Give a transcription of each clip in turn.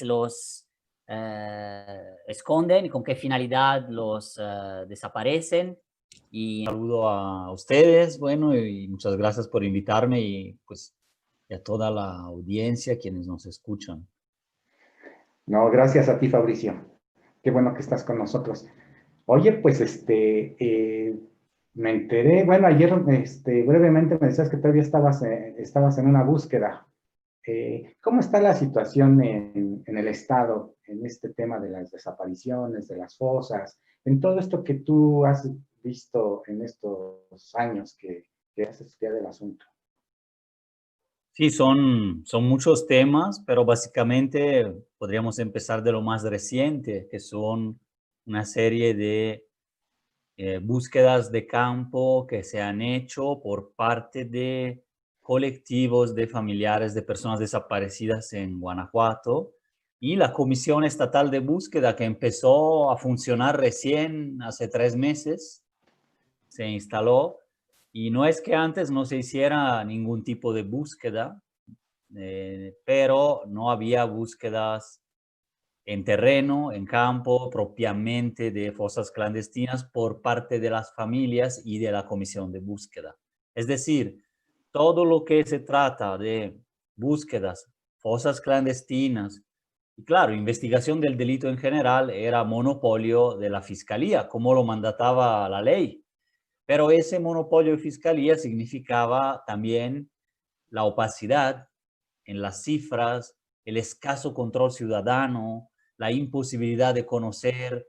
los esconden y con qué finalidad los desaparecen. Y un saludo a ustedes, bueno, y muchas gracias por invitarme y pues y a toda la audiencia, quienes nos escuchan. No, gracias a ti, Fabricio. Qué bueno que estás con nosotros. Oye, pues me enteré, bueno, ayer brevemente me decías que todavía estabas en una búsqueda. ¿Cómo está la situación en el estado, en este tema de las desapariciones, de las fosas, en todo esto que tú has visto en estos años que has estudiado el asunto? Sí, son muchos temas, pero básicamente podríamos empezar de lo más reciente, que son una serie de búsquedas de campo que se han hecho por parte de colectivos de familiares de personas desaparecidas en Guanajuato y la Comisión Estatal de Búsqueda que empezó a funcionar recién hace 3 meses, se instaló y no es que antes no se hiciera ningún tipo de búsqueda, pero no había búsquedas en terreno, en campo, propiamente de fosas clandestinas por parte de las familias y de la comisión de búsqueda. Es decir, todo lo que se trata de búsquedas, fosas clandestinas y claro, investigación del delito en general era monopolio de la fiscalía, como lo mandataba la ley. Pero ese monopolio de fiscalía significaba también la opacidad en las cifras, el escaso control ciudadano, la imposibilidad de conocer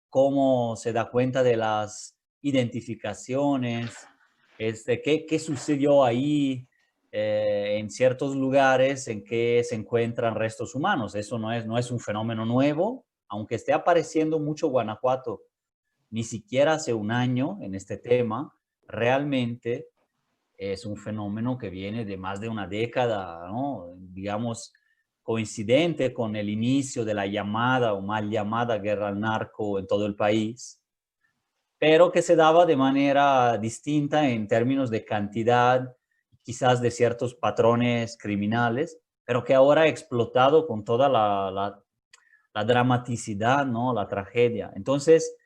cómo se da cuenta de las identificaciones, qué sucedió ahí en ciertos lugares en que se encuentran restos humanos. Eso no es un fenómeno nuevo, aunque esté apareciendo mucho Guanajuato, ni siquiera hace un año en este tema, realmente es un fenómeno que viene de más de una década, ¿no? Digamos, coincidente con el inicio de la llamada o mal llamada guerra al narco en todo el país, pero que se daba de manera distinta en términos de cantidad, quizás de ciertos patrones criminales, pero que ahora ha explotado con toda la dramaticidad, ¿no? La tragedia. Entonces,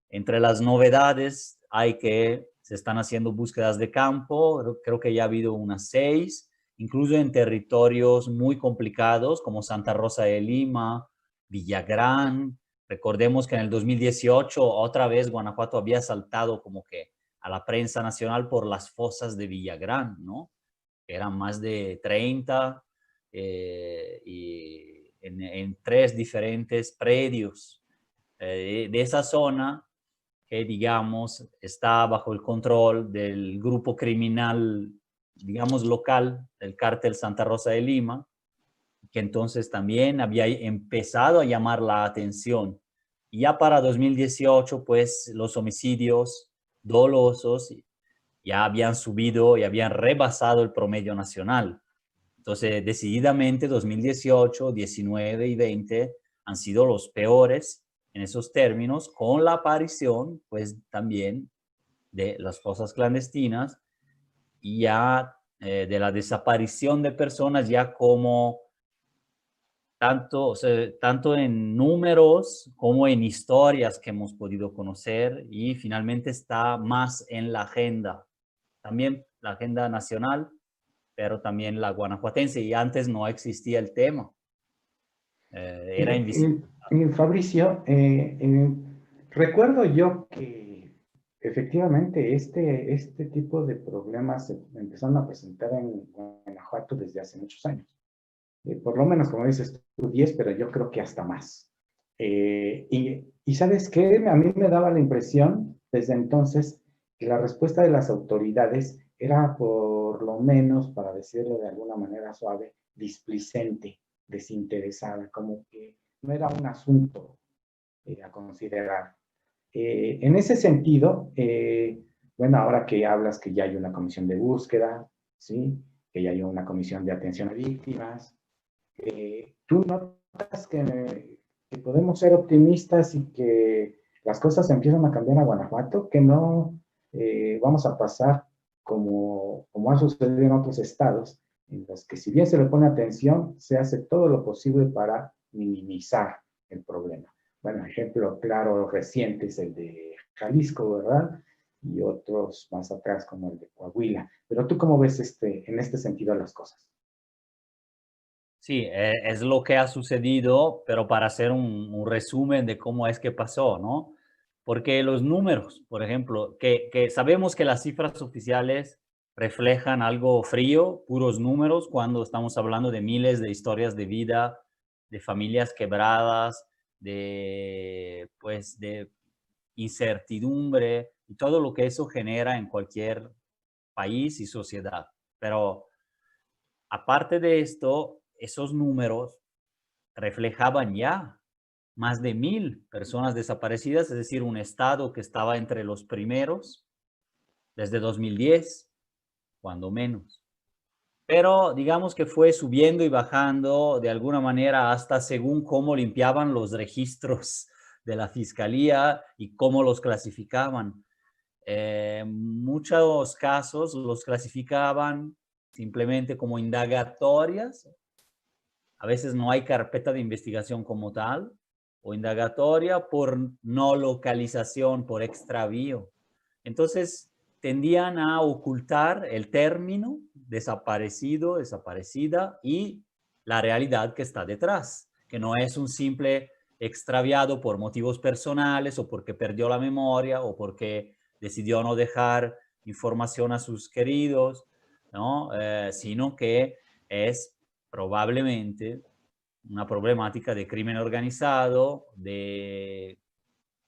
entre las novedades hay que se están haciendo búsquedas de campo, creo que ya ha habido unas 6, incluso en territorios muy complicados como Santa Rosa de Lima, Villagrán. Recordemos que en el 2018 otra vez Guanajuato había saltado como que a la prensa nacional por las fosas de Villagrán, ¿no? Eran más de 30 y en 3 diferentes predios de esa zona que, digamos, está bajo el control del grupo criminal, digamos, local, del cártel Santa Rosa de Lima, que entonces también había empezado a llamar la atención. Y ya para 2018, pues los homicidios dolosos ya habían subido y habían rebasado el promedio nacional. Entonces, decididamente 2018, 19 y 20 han sido los peores en esos términos, con la aparición, pues también de las fosas clandestinas y ya de la desaparición de personas ya como tanto, o sea, tanto en números como en historias que hemos podido conocer y finalmente está más en la agenda, también la agenda nacional, pero también la guanajuatense y antes no existía el tema, era invisible. Fabricio, recuerdo yo que efectivamente este tipo de problemas se empezaron a presentar en Guanajuato desde hace muchos años. Por lo menos, como dices tú, 10, pero yo creo que hasta más. Y ¿sabes qué? A mí me daba la impresión desde entonces que la respuesta de las autoridades era por lo menos, para decirlo de alguna manera suave, displicente, desinteresada, como que no era un asunto a considerar. En ese sentido, bueno, ahora que hablas que ya hay una comisión de búsqueda, ¿sí? Que ya hay una comisión de atención a víctimas, ¿tú notas que podemos ser optimistas y que las cosas empiezan a cambiar a Guanajuato? Que no vamos a pasar como ha sucedido en otros estados, en los que si bien se le pone atención, se hace todo lo posible para minimizar el problema. Bueno, ejemplo claro reciente es el de Jalisco, ¿verdad? Y otros más atrás como el de Coahuila. Pero tú, ¿cómo ves en este sentido las cosas? Sí, es lo que ha sucedido, pero para hacer un resumen de cómo es que pasó, ¿no? Porque los números, por ejemplo, que sabemos que las cifras oficiales reflejan algo frío, puros números, cuando estamos hablando de miles de historias de vida, de familias quebradas, de, pues, de incertidumbre y todo lo que eso genera en cualquier país y sociedad. Pero aparte de esto, esos números reflejaban ya más de 1,000 personas desaparecidas, es decir, un estado que estaba entre los primeros desde 2010, cuando menos. Pero digamos que fue subiendo y bajando de alguna manera hasta según cómo limpiaban los registros de la fiscalía y cómo los clasificaban. Muchos casos los clasificaban simplemente como indagatorias. A veces no hay carpeta de investigación como tal, o indagatoria por no localización, por extravío. Entonces, tendían a ocultar el término desaparecido, desaparecida y la realidad que está detrás, que no es un simple extraviado por motivos personales o porque perdió la memoria o porque decidió no dejar información a sus queridos, ¿no? Sino que es probablemente una problemática de crimen organizado, de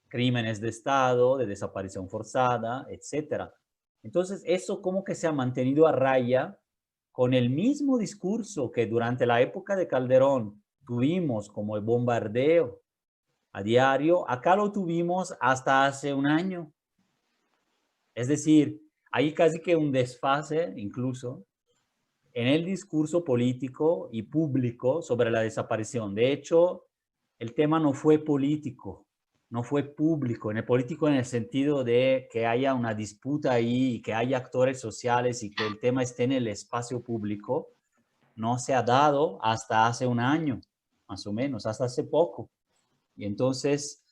crímenes de Estado, de desaparición forzada, etcétera. Entonces, eso como que se ha mantenido a raya con el mismo discurso que durante la época de Calderón tuvimos como el bombardeo a diario, acá lo tuvimos hasta hace un año. Es decir, hay casi que un desfase incluso en el discurso político y público sobre la desaparición. De hecho, el tema no fue político, no fue público, en el político en el sentido de que haya una disputa ahí y que haya actores sociales y que el tema esté en el espacio público, no se ha dado hasta hace un año, más o menos, hasta hace poco. Y entonces,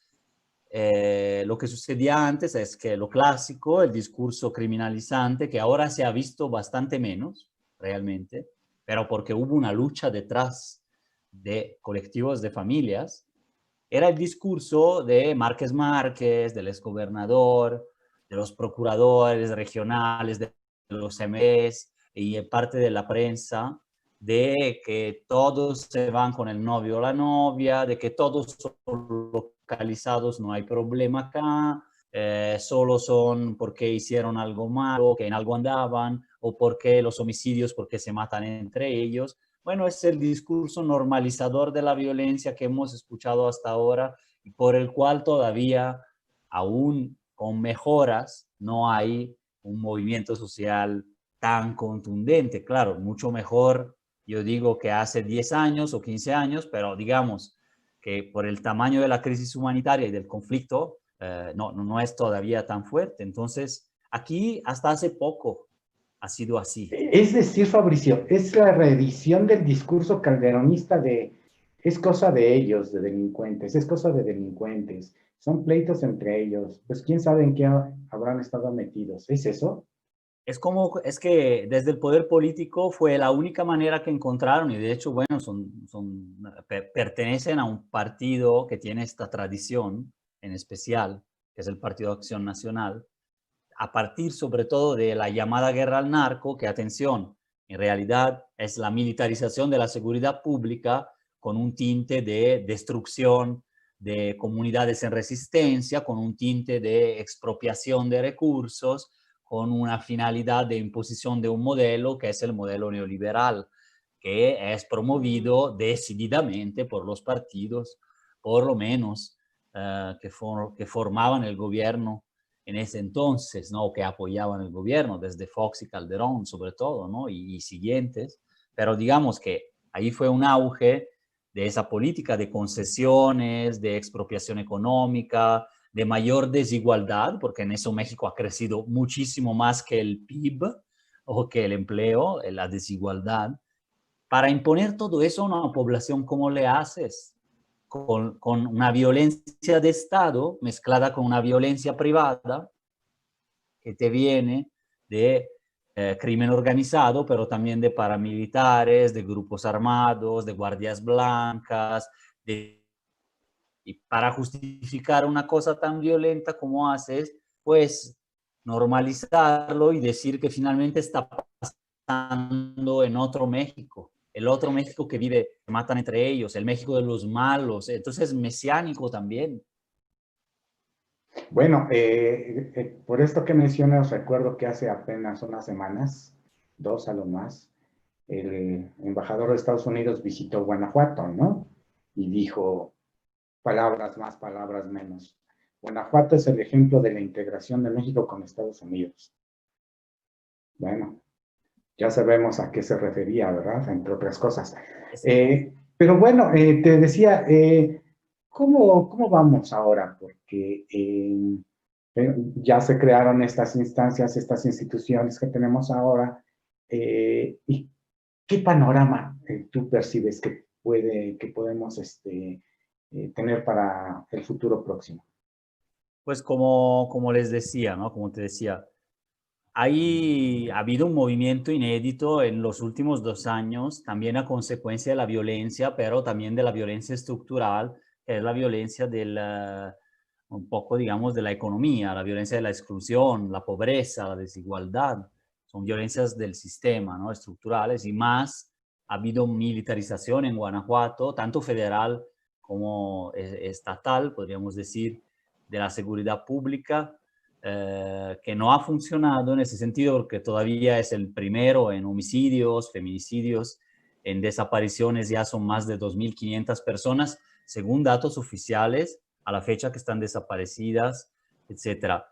lo que sucedía antes es que lo clásico, el discurso criminalizante, que ahora se ha visto bastante menos realmente, pero porque hubo una lucha detrás de colectivos de familias, era el discurso de Márquez Márquez, del exgobernador, de los procuradores regionales, de los MPs y parte de la prensa, de que todos se van con el novio o la novia, de que todos son localizados, no hay problema acá, solo son porque hicieron algo malo, que en algo andaban, o porque los homicidios, porque se matan entre ellos. Bueno, es el discurso normalizador de la violencia que hemos escuchado hasta ahora y por el cual todavía, aún con mejoras, no hay un movimiento social tan contundente. Claro, mucho mejor, yo digo, que hace 10 años o 15 años, pero digamos que por el tamaño de la crisis humanitaria y del conflicto, no es todavía tan fuerte. Entonces, aquí hasta hace poco ha sido así. Es decir, Fabricio, es la reedición del discurso calderonista de es cosa de ellos, de delincuentes, es cosa de delincuentes, son pleitos entre ellos, pues quién sabe en qué habrán estado metidos. ¿Es eso? Es que desde el poder político fue la única manera que encontraron y de hecho, bueno, pertenecen a un partido que tiene esta tradición en especial, que es el Partido de Acción Nacional, a partir sobre todo de la llamada guerra al narco, que atención, en realidad es la militarización de la seguridad pública con un tinte de destrucción de comunidades en resistencia, con un tinte de expropiación de recursos, con una finalidad de imposición de un modelo que es el modelo neoliberal, que es promovido decididamente por los partidos, por lo menos, que formaban el gobierno en ese entonces, ¿no? Que apoyaban el gobierno, desde Fox y Calderón sobre todo, ¿no? Y siguientes. Pero digamos que ahí fue un auge de esa política de concesiones, de expropiación económica, de mayor desigualdad, porque en eso México ha crecido muchísimo más que el PIB o que el empleo, la desigualdad. Para imponer todo eso a una población, ¿cómo le haces? con una violencia de Estado mezclada con una violencia privada que te viene de crimen organizado, pero también de paramilitares, de grupos armados, de guardias blancas, y para justificar una cosa tan violenta como haces, pues normalizarlo y decir que finalmente está pasando en otro México, el otro México que vive, se matan entre ellos, el México de los malos, entonces mesiánico también. Bueno, por esto que mencionas, recuerdo que hace apenas unas semanas, 2 a lo más, el embajador de Estados Unidos visitó Guanajuato, ¿no? Y dijo palabras más, palabras menos. Guanajuato es el ejemplo de la integración de México con Estados Unidos. Bueno, ya sabemos a qué se refería, ¿verdad? Entre otras cosas. Pero bueno, te decía, ¿cómo vamos ahora? Porque ya se crearon estas instancias, estas instituciones que tenemos ahora. ¿Y qué panorama tú percibes que podemos tener para el futuro próximo? Pues como les decía, ¿no? Como te decía, ha habido un movimiento inédito en los últimos 2 años, también a consecuencia de la violencia, pero también de la violencia estructural, que es la violencia un poco, digamos, de la economía, la violencia de la exclusión, la pobreza, la desigualdad. Son violencias del sistema, ¿no? Estructurales, y más ha habido militarización en Guanajuato, tanto federal como estatal, podríamos decir, de la seguridad pública, que no ha funcionado en ese sentido porque todavía es el primero en homicidios, feminicidios, en desapariciones ya son más de 2.500 personas, según datos oficiales, a la fecha que están desaparecidas, etc.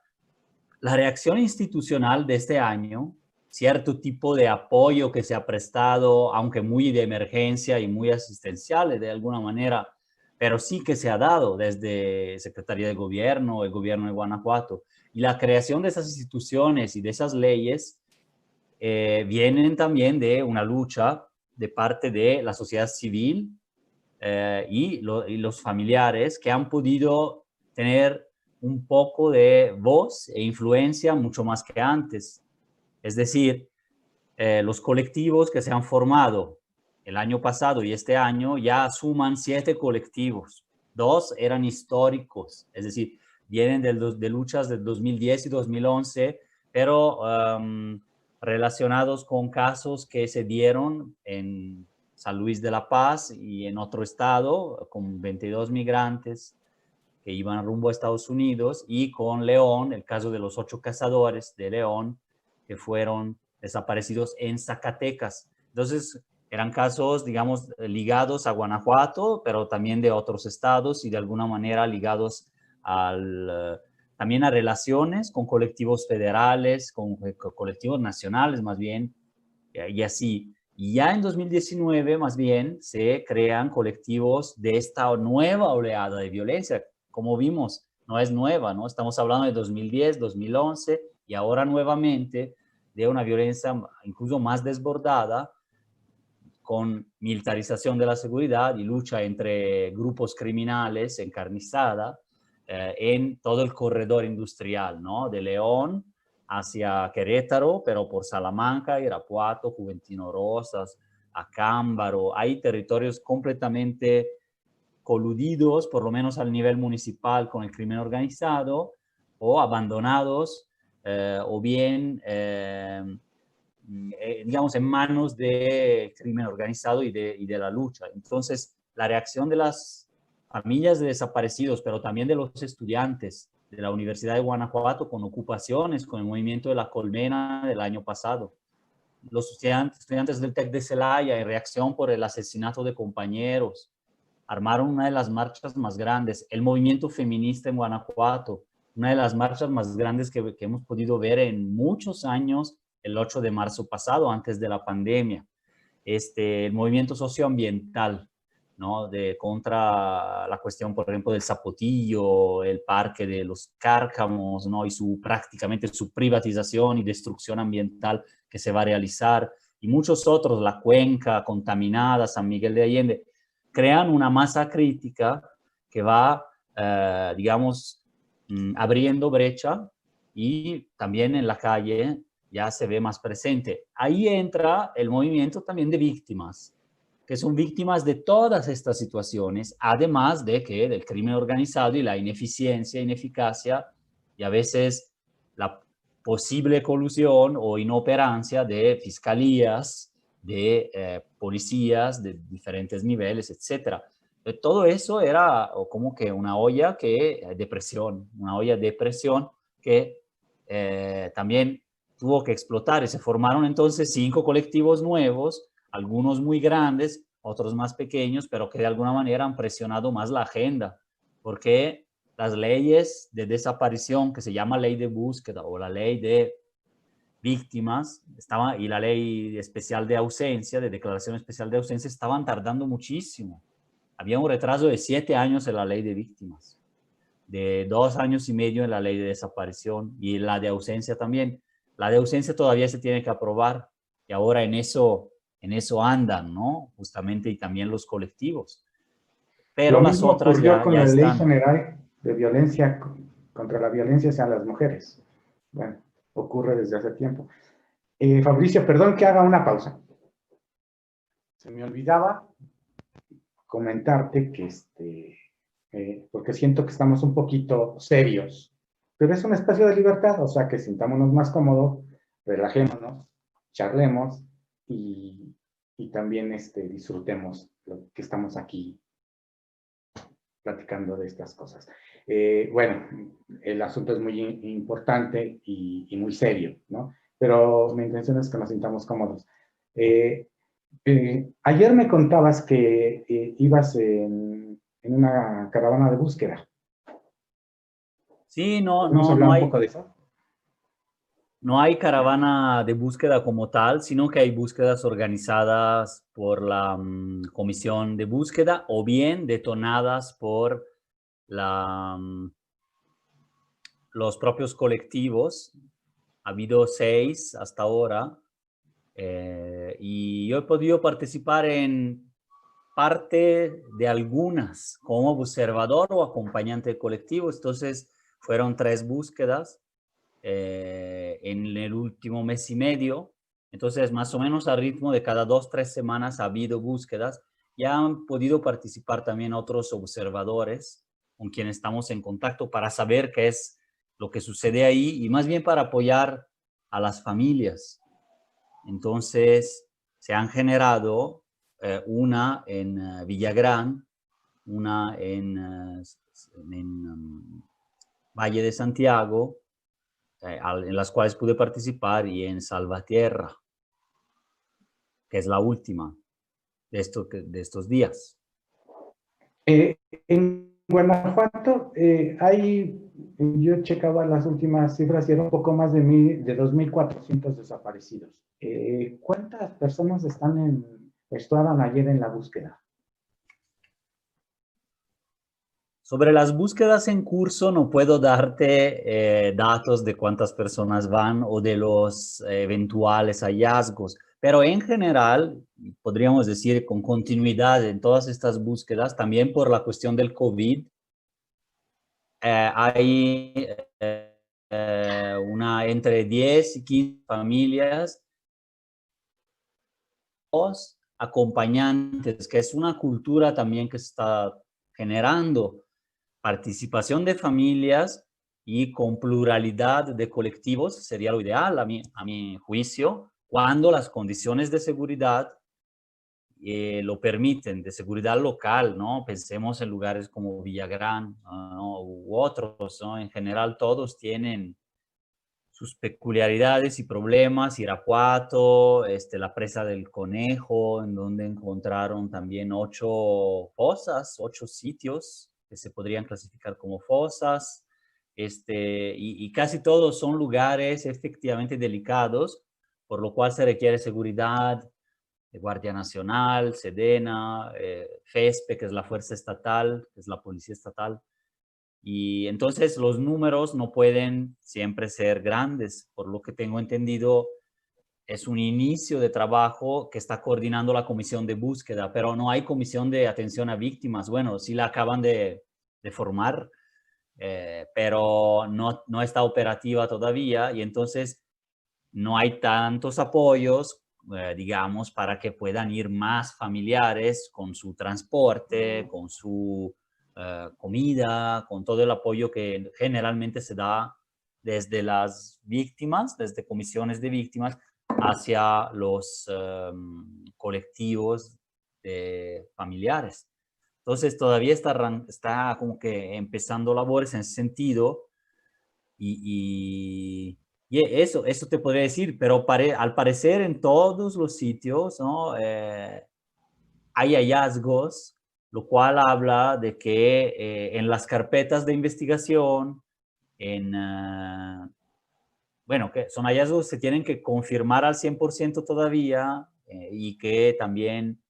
La reacción institucional de este año, cierto tipo de apoyo que se ha prestado, aunque muy de emergencia y muy asistencial de alguna manera, pero sí que se ha dado desde Secretaría de Gobierno, el Gobierno de Guanajuato, y la creación de esas instituciones y de esas leyes vienen también de una lucha de parte de la sociedad civil y los familiares que han podido tener un poco de voz e influencia mucho más que antes. Es decir, los colectivos que se han formado el año pasado y este año ya suman 7 colectivos. 2 eran históricos, es decir, vienen de luchas del 2010 y 2011, pero relacionados con casos que se dieron en San Luis de la Paz y en otro estado, con 22 migrantes que iban rumbo a Estados Unidos, y con León, el caso de los 8 cazadores de León que fueron desaparecidos en Zacatecas. Entonces, eran casos, digamos, ligados a Guanajuato, pero también de otros estados y de alguna manera ligados también a relaciones con colectivos federales, con colectivos nacionales más bien, y así. Y ya en 2019, más bien, se crean colectivos de esta nueva oleada de violencia. Como vimos, no es nueva, ¿no? Estamos hablando de 2010, 2011 y ahora nuevamente de una violencia incluso más desbordada, con militarización de la seguridad y lucha entre grupos criminales encarnizada en todo el corredor industrial, ¿no? De León hacia Querétaro, pero por Salamanca, Irapuato, Juventino Rosas, Acámbaro. Hay territorios completamente coludidos, por lo menos al nivel municipal, con el crimen organizado, o abandonados, o bien digamos, en manos del crimen organizado y de la lucha. Entonces, la reacción de las familias de desaparecidos, pero también de los estudiantes de la Universidad de Guanajuato, con ocupaciones, con el movimiento de la Colmena del año pasado. Los estudiantes del TEC de Celaya, en reacción por el asesinato de compañeros, armaron una de las marchas más grandes. El movimiento feminista en Guanajuato, una de las marchas más grandes que hemos podido ver en muchos años, el 8 de marzo pasado, antes de la pandemia. El movimiento socioambiental, ¿no? Contra la cuestión, por ejemplo, del Zapotillo, el parque de los Cárcamos, ¿no? Y prácticamente su privatización y destrucción ambiental que se va a realizar, y muchos otros, la Cuenca contaminada, San Miguel de Allende, crean una masa crítica que va, digamos, abriendo brecha, y también en la calle ya se ve más presente. Ahí entra el movimiento también de víctimas, que son víctimas de todas estas situaciones, además de que del crimen organizado y la ineficiencia, ineficacia y a veces la posible colusión o inoperancia de fiscalías, de policías de diferentes niveles, etc. Todo eso era como que una olla de presión que también tuvo que explotar, y se formaron entonces 5 colectivos nuevos, algunos muy grandes, otros más pequeños, pero que de alguna manera han presionado más la agenda, porque las leyes de desaparición, que se llama ley de búsqueda o la ley de víctimas, y la ley especial de ausencia, de declaración especial de ausencia, estaban tardando muchísimo. Había un retraso de 7 años en la ley de víctimas, de 2 años y medio en la ley de desaparición, y la de ausencia también. La de ausencia todavía se tiene que aprobar, y ahora en eso andan, ¿no? Justamente, y también los colectivos. Pero Lo las mismo otras ocurrió con ya la Ley están. General de Violencia contra la Violencia hacia las Mujeres. Bueno, ocurre desde hace tiempo. Fabricio, perdón que haga una pausa. Se me olvidaba comentarte que porque siento que estamos un poquito serios, pero es un espacio de libertad, o sea que sintámonos más cómodos, relajémonos, charlemos y también disfrutemos lo que estamos aquí platicando de estas cosas. Bueno, el asunto es muy importante y muy serio, ¿no? Pero mi intención es que nos sintamos cómodos. Ayer me contabas que ibas en una caravana de búsqueda. Sí, ¿Podemos hablar un poco de eso? no hay caravana de búsqueda como tal, sino que hay búsquedas organizadas por la comisión de búsqueda, o bien detonadas por los propios colectivos. Ha habido 6 hasta ahora, y yo he podido participar en parte de algunas como observador o acompañante de colectivo. Entonces fueron 3 búsquedas en el último mes y medio. Entonces, más o menos a ritmo de cada 2-3 semanas ha habido búsquedas. Ya han podido participar también otros observadores con quienes estamos en contacto para saber qué es lo que sucede ahí, y más bien para apoyar a las familias. Entonces, se han generado una en Villagrán, una en Valle de Santiago, en las cuales pude participar, y en Salvatierra, que es la última de estos días. En Guanajuato yo checaba las últimas cifras y era un poco más de 2.400 desaparecidos. ¿Cuántas personas estaban ayer en la búsqueda? Sobre las búsquedas en curso no puedo darte datos de cuántas personas van o de los eventuales hallazgos, pero en general podríamos decir con continuidad en todas estas búsquedas, también por la cuestión del COVID, hay entre 10 y 15 familias, acompañantes, que es una cultura también que se está generando. Participación de familias y con pluralidad de colectivos sería lo ideal, a mi juicio, cuando las condiciones de seguridad lo permiten, de seguridad local, ¿no? Pensemos en lugares como Villagrán, ¿no? U otros, ¿no? En general todos tienen sus peculiaridades y problemas. Irapuato, la presa del Conejo, en donde encontraron también 8 fosas, 8 sitios que se podrían clasificar como fosas, y casi todos son lugares efectivamente delicados, por lo cual se requiere seguridad de Guardia Nacional, Sedena, FESPE, que es la Fuerza Estatal, que es la Policía Estatal. Y entonces los números no pueden siempre ser grandes. Por lo que tengo entendido, es un inicio de trabajo que está coordinando la comisión de búsqueda, pero no hay comisión de atención a víctimas. Bueno, sí la acaban de formar, pero no está operativa todavía y entonces no hay tantos apoyos, digamos, para que puedan ir más familiares con su transporte, con su comida, con todo el apoyo que generalmente se da desde las víctimas, desde comisiones de víctimas, hacia los colectivos de familiares. Entonces todavía está como que empezando labores en ese sentido y eso te podría decir, pero al parecer en todos los sitios, ¿no? Hay hallazgos, lo cual habla de que en las carpetas de investigación, bueno, que son hallazgos que se tienen que confirmar al 100% todavía y que también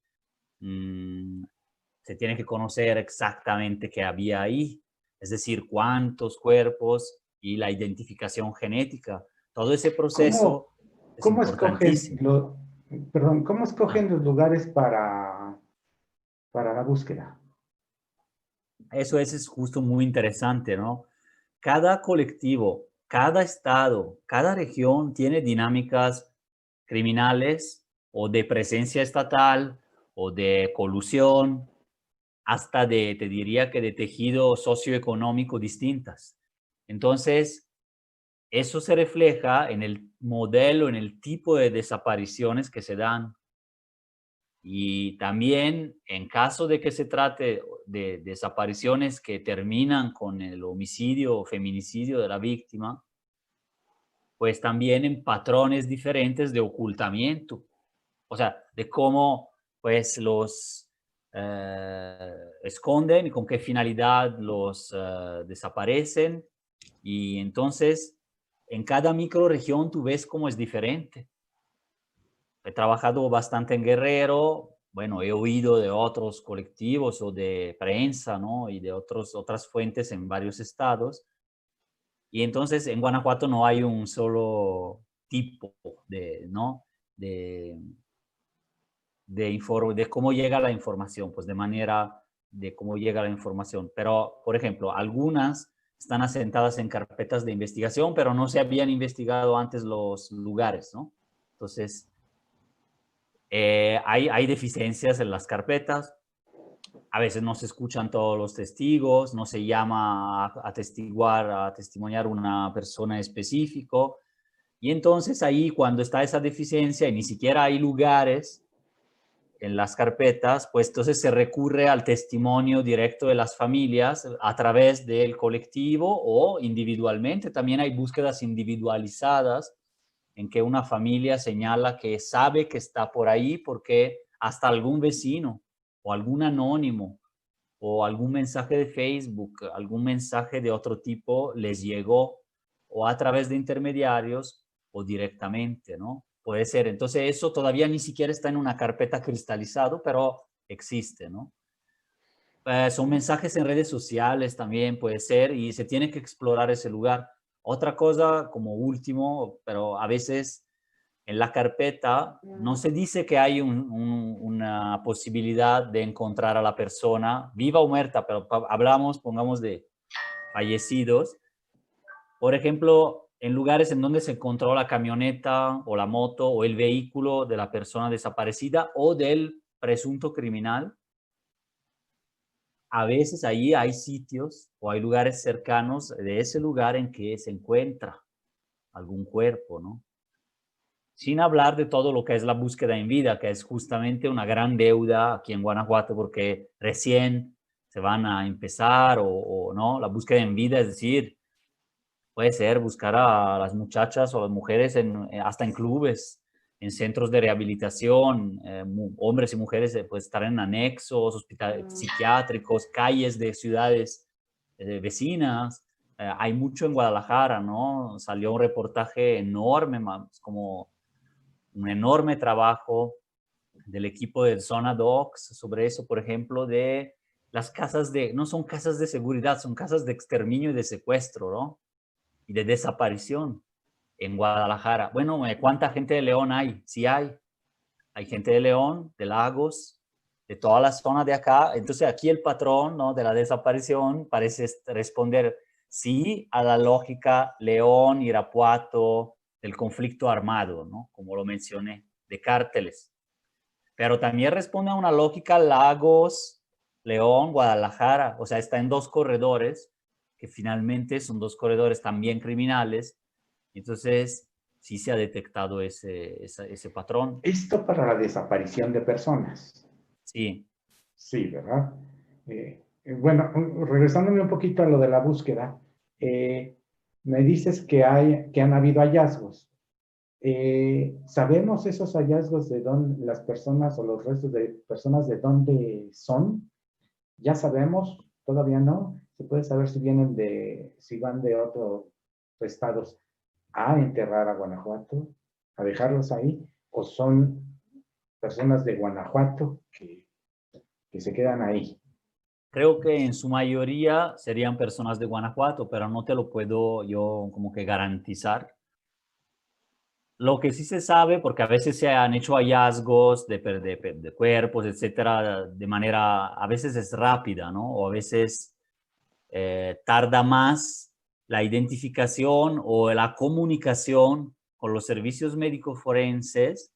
se tiene que conocer exactamente qué había ahí, es decir, cuántos cuerpos y la identificación genética. Todo ese ¿Cómo, proceso es cómo escogen importantísimo. cómo Ah, escogen los lugares para la búsqueda? eso es justo muy interesante, ¿no? Cada colectivo, cada estado, cada región tiene dinámicas criminales o de presencia estatal o de colusión, hasta de, te diría que de tejido socioeconómico distintas. Entonces, eso se refleja en el modelo, en el tipo de desapariciones que se dan. Y también en caso de que se trate de desapariciones que terminan con el homicidio o feminicidio de la víctima, pues también en patrones diferentes de ocultamiento. O sea, de cómo pues los esconden y con qué finalidad los desaparecen. Y entonces, en cada microregión tú ves cómo es diferente. He trabajado bastante en Guerrero, bueno, he oído de otros colectivos o de prensa, ¿no? Y de otras fuentes en varios estados. Y entonces en Guanajuato no hay un solo tipo de, ¿no? De, de cómo llega la información, pues de manera de cómo llega la información. Pero, por ejemplo, algunas están asentadas en carpetas de investigación, pero no se habían investigado antes los lugares, ¿no? Entonces, hay deficiencias en las carpetas, a veces no se escuchan todos los testigos, no se llama a testiguar, a testimoniar una persona específico, y entonces ahí cuando está esa deficiencia y ni siquiera hay lugares en las carpetas, pues entonces se recurre al testimonio directo de las familias a través del colectivo o individualmente. También hay búsquedas individualizadas en que una familia señala que sabe que está por ahí porque hasta algún vecino o algún anónimo o algún mensaje de Facebook, algún mensaje de otro tipo les llegó o a través de intermediarios o directamente, ¿no? Puede ser. Entonces eso todavía ni siquiera está en una carpeta cristalizado, pero existe, ¿no? Son mensajes en redes sociales también puede ser y se tiene que explorar ese lugar. Otra cosa como último, pero a veces en la carpeta no se dice que hay una posibilidad de encontrar a la persona viva o muerta, pero hablamos, pongamos, de fallecidos. Por ejemplo, en lugares en donde se encontró la camioneta o la moto o el vehículo de la persona desaparecida o del presunto criminal, a veces ahí hay sitios o hay lugares cercanos de ese lugar en que se encuentra algún cuerpo, ¿no? Sin hablar de todo lo que es la búsqueda en vida, que es justamente una gran deuda aquí en Guanajuato, porque recién se van a empezar o no, la búsqueda en vida, es decir, puede ser buscar a las muchachas o las mujeres hasta en clubes, en centros de rehabilitación, hombres y mujeres pues estar en anexos, hospitales psiquiátricos, calles de ciudades vecinas. Hay mucho en Guadalajara, ¿no? Salió un reportaje enorme, como un enorme trabajo del equipo de Zona Docs sobre eso, por ejemplo, de las casas no son casas de seguridad, son casas de exterminio y de secuestro, ¿no? Y de desaparición en Guadalajara. Bueno, ¿cuánta gente de León hay? Sí hay. Hay gente de León, de Lagos, de toda la zona de acá. Entonces aquí el patrón, ¿no?, de la desaparición parece responder sí a la lógica León, Irapuato, del conflicto armado, ¿no?, como lo mencioné, de cárteles. Pero también responde a una lógica Lagos, León, Guadalajara. O sea, está en dos corredores, que finalmente son dos corredores también criminales. Entonces, sí se ha detectado ese patrón. Esto para la desaparición de personas. Sí. Sí, ¿verdad? Bueno, regresándome un poquito a lo de la búsqueda, me dices que han habido hallazgos. ¿Sabemos esos hallazgos de dónde las personas o los restos de personas de dónde son? ¿Ya sabemos? ¿Todavía no? ¿Se puede saber si van de otros estados a enterrar a Guanajuato, a dejarlos ahí, o son personas de Guanajuato que se quedan ahí? Creo que en su mayoría serían personas de Guanajuato, pero no te lo puedo yo como que garantizar. Lo que sí se sabe, porque a veces se han hecho hallazgos de cuerpos, etcétera, de manera, a veces es rápida, ¿no? O a veces tarda más la identificación o la comunicación con los servicios médicos forenses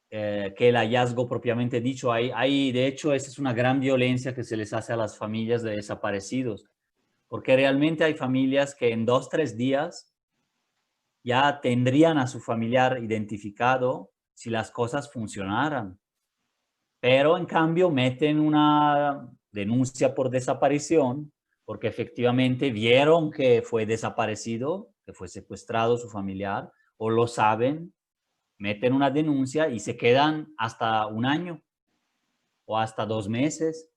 que el hallazgo propiamente dicho. De hecho, esa es una gran violencia que se les hace a las familias de desaparecidos, porque realmente hay familias que en 2, 3 días ya tendrían a su familiar identificado si las cosas funcionaran. Pero en cambio meten una denuncia por desaparición porque efectivamente vieron que fue desaparecido, que fue secuestrado su familiar, o lo saben, meten una denuncia y se quedan hasta 1 año o hasta 2 meses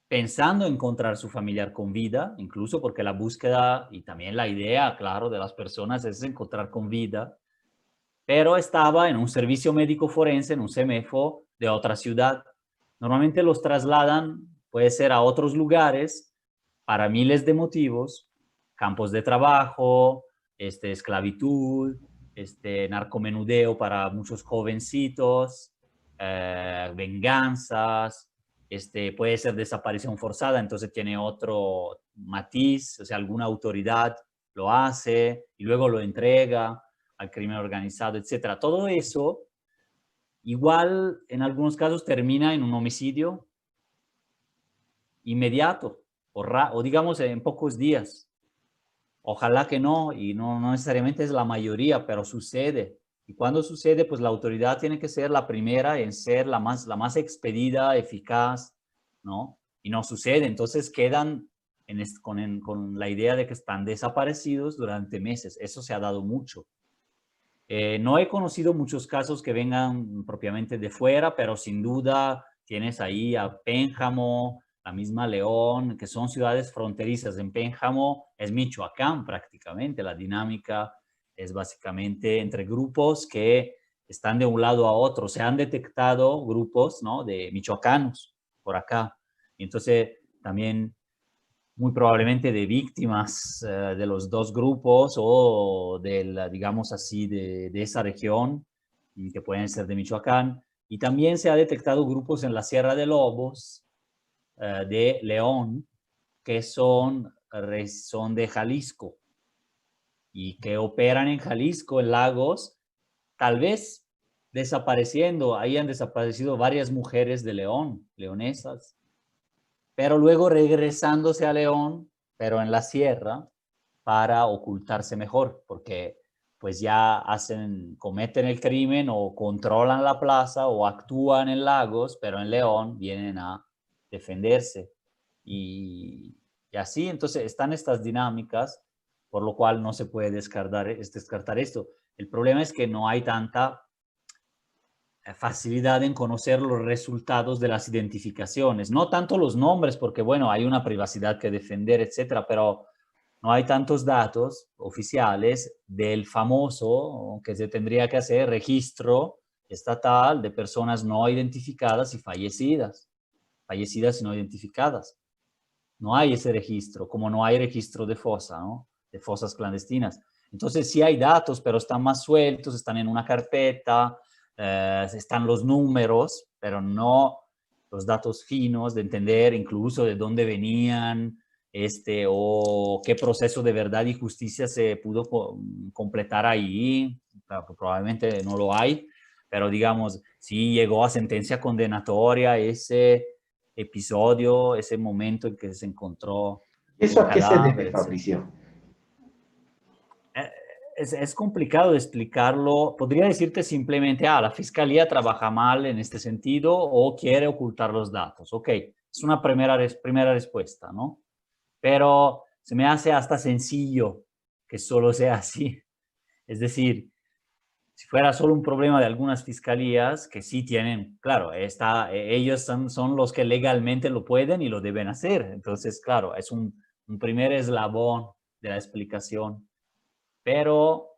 pensando encontrar su familiar con vida, incluso porque la búsqueda y también la idea, claro, de las personas es encontrar con vida, pero estaba en un servicio médico forense, en un CEMEFO de otra ciudad. Normalmente los trasladan, puede ser a otros lugares, para miles de motivos, campos de trabajo, esclavitud, narcomenudeo para muchos jovencitos, venganzas, puede ser desaparición forzada, entonces tiene otro matiz, o sea, alguna autoridad lo hace y luego lo entrega al crimen organizado, etcétera. Todo eso, igual en algunos casos termina en un homicidio inmediato o digamos en pocos días. Ojalá que no, y no necesariamente es la mayoría, pero sucede. Y cuando sucede, pues la autoridad tiene que ser la primera en ser la más expedida, eficaz, ¿no? Y no sucede, entonces quedan con la idea de que están desaparecidos durante meses. Eso se ha dado mucho. No he conocido muchos casos que vengan propiamente de fuera, pero sin duda tienes ahí a Pénjamo, la misma León, que son ciudades fronterizas. En Pénjamo es Michoacán prácticamente, la dinámica es básicamente entre grupos que están de un lado a otro. Se han detectado grupos, ¿no?, de michoacanos por acá. Y entonces también muy probablemente de víctimas de los dos grupos o digamos así, de esa región, y que pueden ser de Michoacán. Y también se ha detectado grupos en la Sierra de Lobos, de León, que son de Jalisco y que operan en Jalisco, en Lagos, tal vez desapareciendo. Ahí han desaparecido varias mujeres de León, leonesas, pero luego regresándose a León, pero en la sierra, para ocultarse mejor, porque pues ya cometen el crimen o controlan la plaza o actúan en Lagos, pero en León vienen a defenderse. Y así, entonces, están estas dinámicas, por lo cual no se puede descartar esto. El problema es que no hay tanta facilidad en conocer los resultados de las identificaciones, no tanto los nombres, porque bueno, hay una privacidad que defender, etcétera, pero no hay tantos datos oficiales del famoso que se tendría que hacer registro estatal de personas no identificadas y fallecidas y no identificadas. No hay ese registro, como no hay registro de fosa, ¿no?, de fosas clandestinas. Entonces sí hay datos, pero están más sueltos, están en una carpeta, están los números, pero no los datos finos de entender incluso de dónde venían, o qué proceso de verdad y justicia se pudo completar ahí. Probablemente no lo hay, pero digamos, sí llegó a sentencia condenatoria ese episodio, ese momento en que se encontró ¿Eso el a qué se cadáver, debe, etc. Fabricio? Es complicado de explicarlo. Podría decirte simplemente, la fiscalía trabaja mal en este sentido o quiere ocultar los datos. Ok, es una primera respuesta, ¿no? Pero se me hace hasta sencillo que solo sea así. Es decir, si fuera solo un problema de algunas fiscalías que sí tienen, claro, ellos son los que legalmente lo pueden y lo deben hacer. Entonces, claro, es un primer eslabón de la explicación. Pero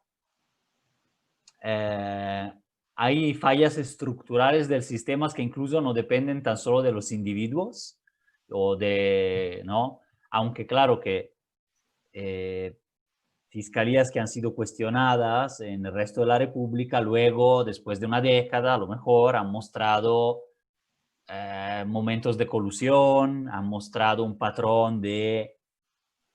hay fallas estructurales del sistema que incluso no dependen tan solo de los individuos o ¿no? Aunque claro que fiscalías que han sido cuestionadas en el resto de la República, luego, después de una década, a lo mejor han mostrado momentos de colusión, han mostrado un patrón de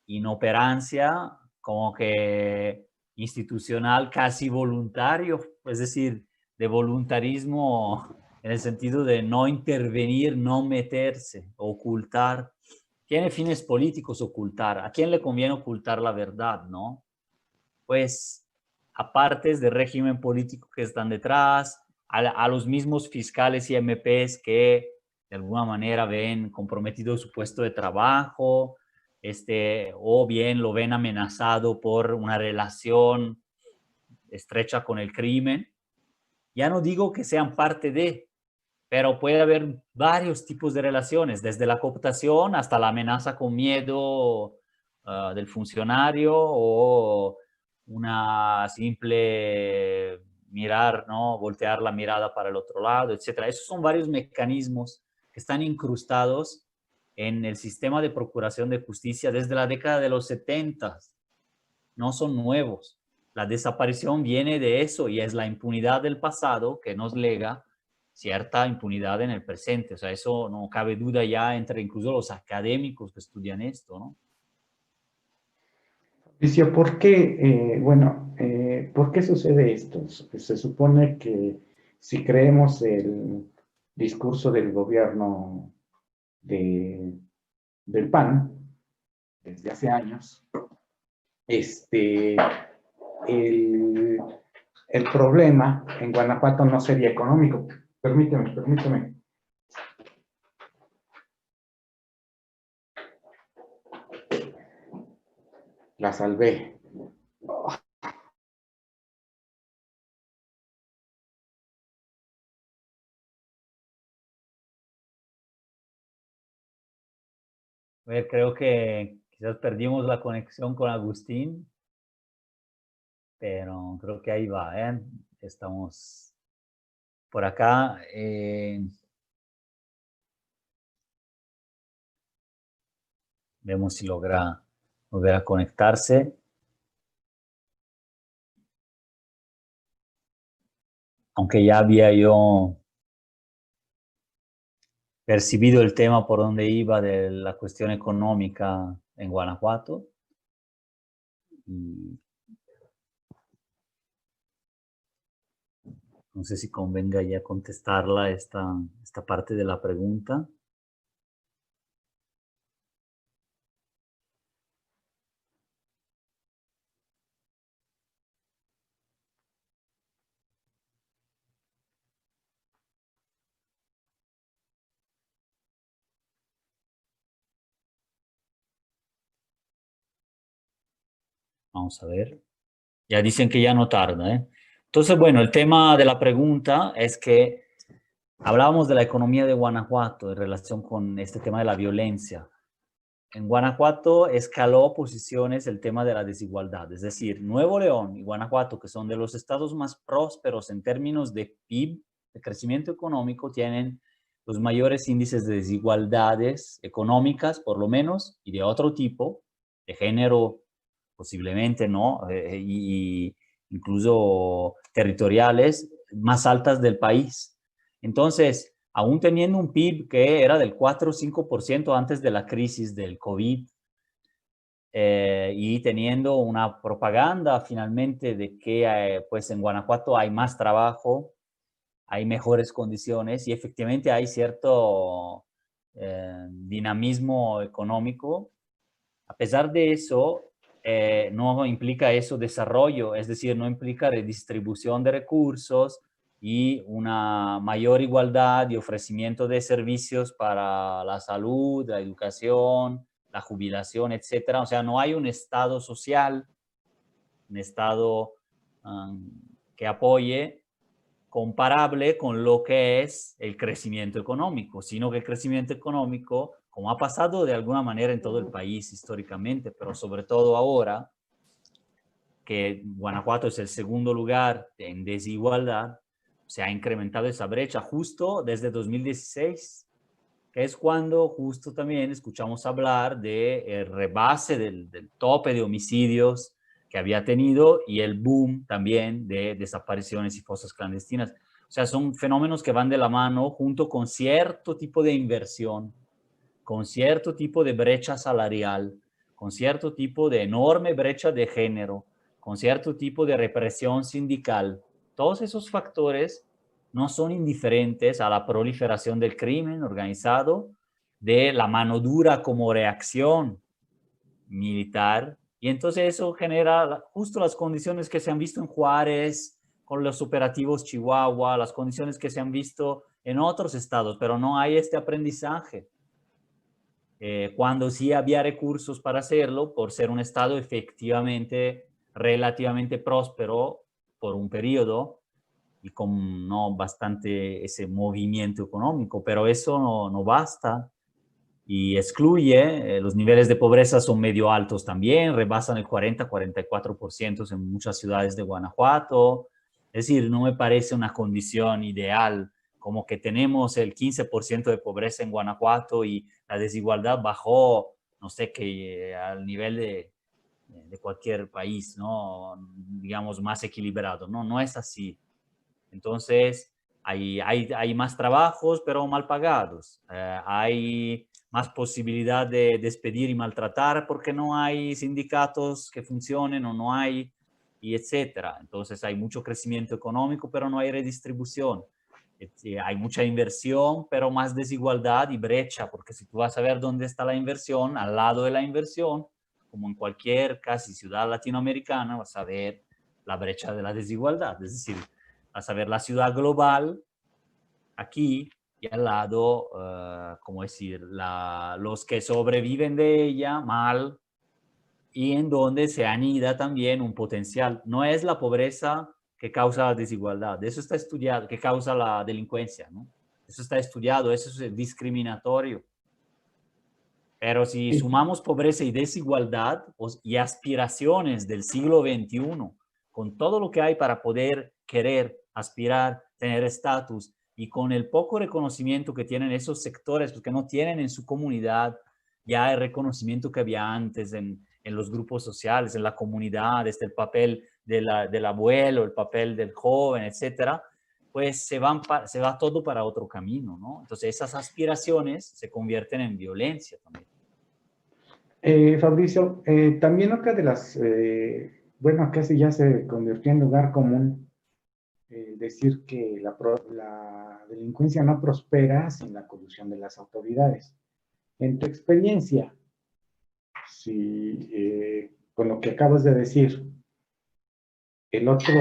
inoperancia, como que institucional, casi voluntario, es decir, de voluntarismo en el sentido de no intervenir, no meterse, ocultar. Tiene fines políticos ocultar. ¿A quién le conviene ocultar la verdad, no? Pues a partes del régimen político que están detrás, a los mismos fiscales y MPs que de alguna manera ven comprometido su puesto de trabajo, o bien lo ven amenazado por una relación estrecha con el crimen. Ya no digo que sean parte de, pero puede haber varios tipos de relaciones, desde la cooptación hasta la amenaza con miedo del funcionario o una simple mirar, ¿no? Voltear la mirada para el otro lado, etcétera. Esos son varios mecanismos que están incrustados en el sistema de procuración de justicia desde la década de los 70. No son nuevos. La desaparición viene de eso y es la impunidad del pasado que nos lega cierta impunidad en el presente. O sea, eso no cabe duda ya entre incluso los académicos que estudian esto, ¿no? Fabricio, ¿por qué, por qué sucede esto? Se supone que si creemos el discurso del gobierno del PAN desde hace años, el, el problema en Guanajuato no sería económico. Permíteme. La salvé. A ver, creo que quizás perdimos la conexión con Agustín, pero creo que ahí va, ¿eh? Estamos por acá. Vemos si logra volver a conectarse. Aunque ya había yo percibido el tema por donde iba de la cuestión económica en Guanajuato. Y no sé si convenga ya contestarla esta parte de la pregunta. Vamos a ver. Ya dicen que ya no tarda, ¿eh? Entonces, bueno, el tema de la pregunta es que hablábamos de la economía de Guanajuato en relación con este tema de la violencia. En Guanajuato escaló posiciones el tema de la desigualdad, es decir, Nuevo León y Guanajuato, que son de los estados más prósperos en términos de PIB, de crecimiento económico, tienen los mayores índices de desigualdades económicas, por lo menos, y de otro tipo, de género posiblemente, ¿no? Y incluso territoriales, más altas del país. Entonces, aún teniendo un PIB que era del 4 o 5% antes de la crisis del COVID, y teniendo una propaganda finalmente de que pues en Guanajuato hay más trabajo, hay mejores condiciones y efectivamente hay cierto dinamismo económico. A pesar de eso, no implica eso desarrollo, es decir, no implica redistribución de recursos y una mayor igualdad y ofrecimiento de servicios para la salud, la educación, la jubilación, etcétera. O sea, no hay un Estado social, un Estado que apoye comparable con lo que es el crecimiento económico, sino que el crecimiento económico, como ha pasado de alguna manera en todo el país históricamente, pero sobre todo ahora, que Guanajuato es el segundo lugar en desigualdad, se ha incrementado esa brecha justo desde 2016, que es cuando justo también escuchamos hablar del rebase del tope de homicidios que había tenido y el boom también de desapariciones y fosas clandestinas. O sea, son fenómenos que van de la mano junto con cierto tipo de inversión, con cierto tipo de brecha salarial, con cierto tipo de enorme brecha de género, con cierto tipo de represión sindical. Todos esos factores no son indiferentes a la proliferación del crimen organizado, de la mano dura como reacción militar, y entonces eso genera justo las condiciones que se han visto en Juárez, con los operativos Chihuahua, las condiciones que se han visto en otros estados, pero no hay este aprendizaje. Cuando sí había recursos para hacerlo, por ser un estado efectivamente relativamente próspero por un periodo y con no bastante ese movimiento económico, pero eso no basta y excluye, los niveles de pobreza son medio altos también, rebasan el 40-44% en muchas ciudades de Guanajuato, es decir, no me parece una condición ideal, como que tenemos el 15% de pobreza en Guanajuato y la desigualdad bajó, no sé, que al nivel de cualquier país, ¿no? Digamos, más equilibrado, ¿no? No es así. Entonces, hay más trabajos, pero mal pagados. Hay más posibilidad de despedir y maltratar porque no hay sindicatos que funcionen o no hay, y etcétera. Entonces, hay mucho crecimiento económico, pero no hay redistribución. Hay mucha inversión, pero más desigualdad y brecha, porque si tú vas a ver dónde está la inversión, al lado de la inversión, como en cualquier casi ciudad latinoamericana, vas a ver la brecha de la desigualdad. Es decir, vas a ver la ciudad global aquí y al lado, ¿cómo decir? Los que sobreviven de ella mal y en donde se anida también un potencial. No es la pobreza que causa la desigualdad, eso está estudiado, que causa la delincuencia, ¿no? Eso está estudiado, eso es discriminatorio. Pero si sumamos pobreza y desigualdad y aspiraciones del siglo XXI, con todo lo que hay para poder querer, aspirar, tener estatus, y con el poco reconocimiento que tienen esos sectores, porque no tienen en su comunidad ya el reconocimiento que había antes en los grupos sociales, en la comunidad, el papel del abuelo, el papel del joven, etcétera, pues se va todo para otro camino, ¿no? Entonces esas aspiraciones se convierten en violencia también. Fabricio, también otra de las, bueno, casi ya se convirtió en lugar común decir que la delincuencia no prospera sin la colusión de las autoridades. En tu experiencia, si con lo que acabas de decir, el otro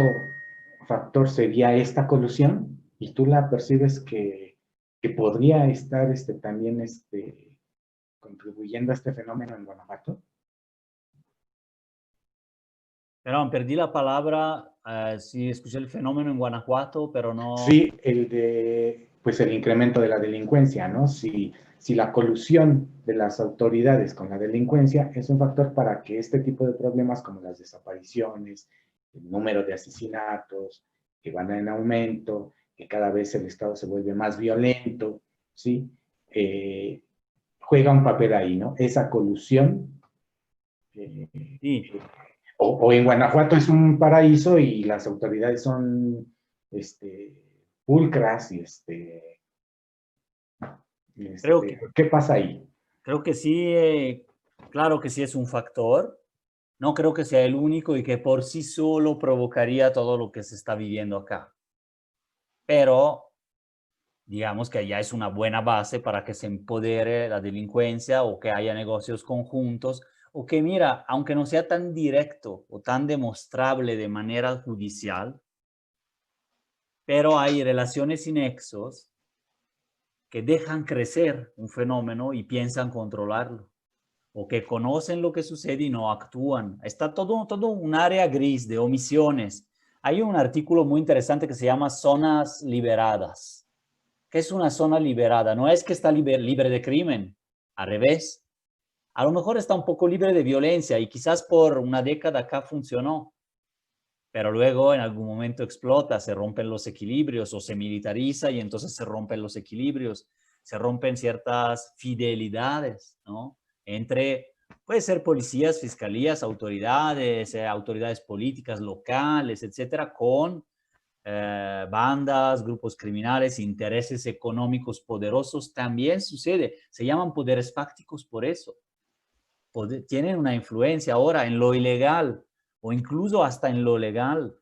factor sería esta colusión y tú la percibes que podría estar también contribuyendo a este fenómeno en Guanajuato. Perdón, perdí la palabra, sí escuché el fenómeno en Guanajuato, pero no... Sí, pues el incremento de la delincuencia, ¿no? Si la colusión de las autoridades con la delincuencia es un factor para que este tipo de problemas como las desapariciones, el número de asesinatos que van en aumento, que cada vez el Estado se vuelve más violento, ¿sí? Juega un papel ahí, ¿no? Esa colusión. Sí. O en Guanajuato es un paraíso y las autoridades son pulcras y Creo que, ¿qué pasa ahí? creo que sí, claro que sí es un factor. No creo que sea el único y que por sí solo provocaría todo lo que se está viviendo acá. Pero digamos que ya es una buena base para que se empodere la delincuencia o que haya negocios conjuntos o que, mira, aunque no sea tan directo o tan demostrable de manera judicial, pero hay relaciones y nexos que dejan crecer un fenómeno y piensan controlarlo, o que conocen lo que sucede y no actúan. Está todo un área gris de omisiones. Hay un artículo muy interesante que se llama Zonas Liberadas. ¿Qué es una zona liberada? No es que está libre de crimen, al revés. A lo mejor está un poco libre de violencia y quizás por una década acá funcionó, pero luego en algún momento explota, se rompen los equilibrios o se militariza y entonces se rompen los equilibrios, se rompen ciertas fidelidades, ¿no? Entre, puede ser policías, fiscalías, autoridades, autoridades políticas locales, etcétera, con bandas, grupos criminales, intereses económicos poderosos, también sucede. Se llaman poderes fácticos por eso. Tienen una influencia ahora en lo ilegal o incluso hasta en lo legal.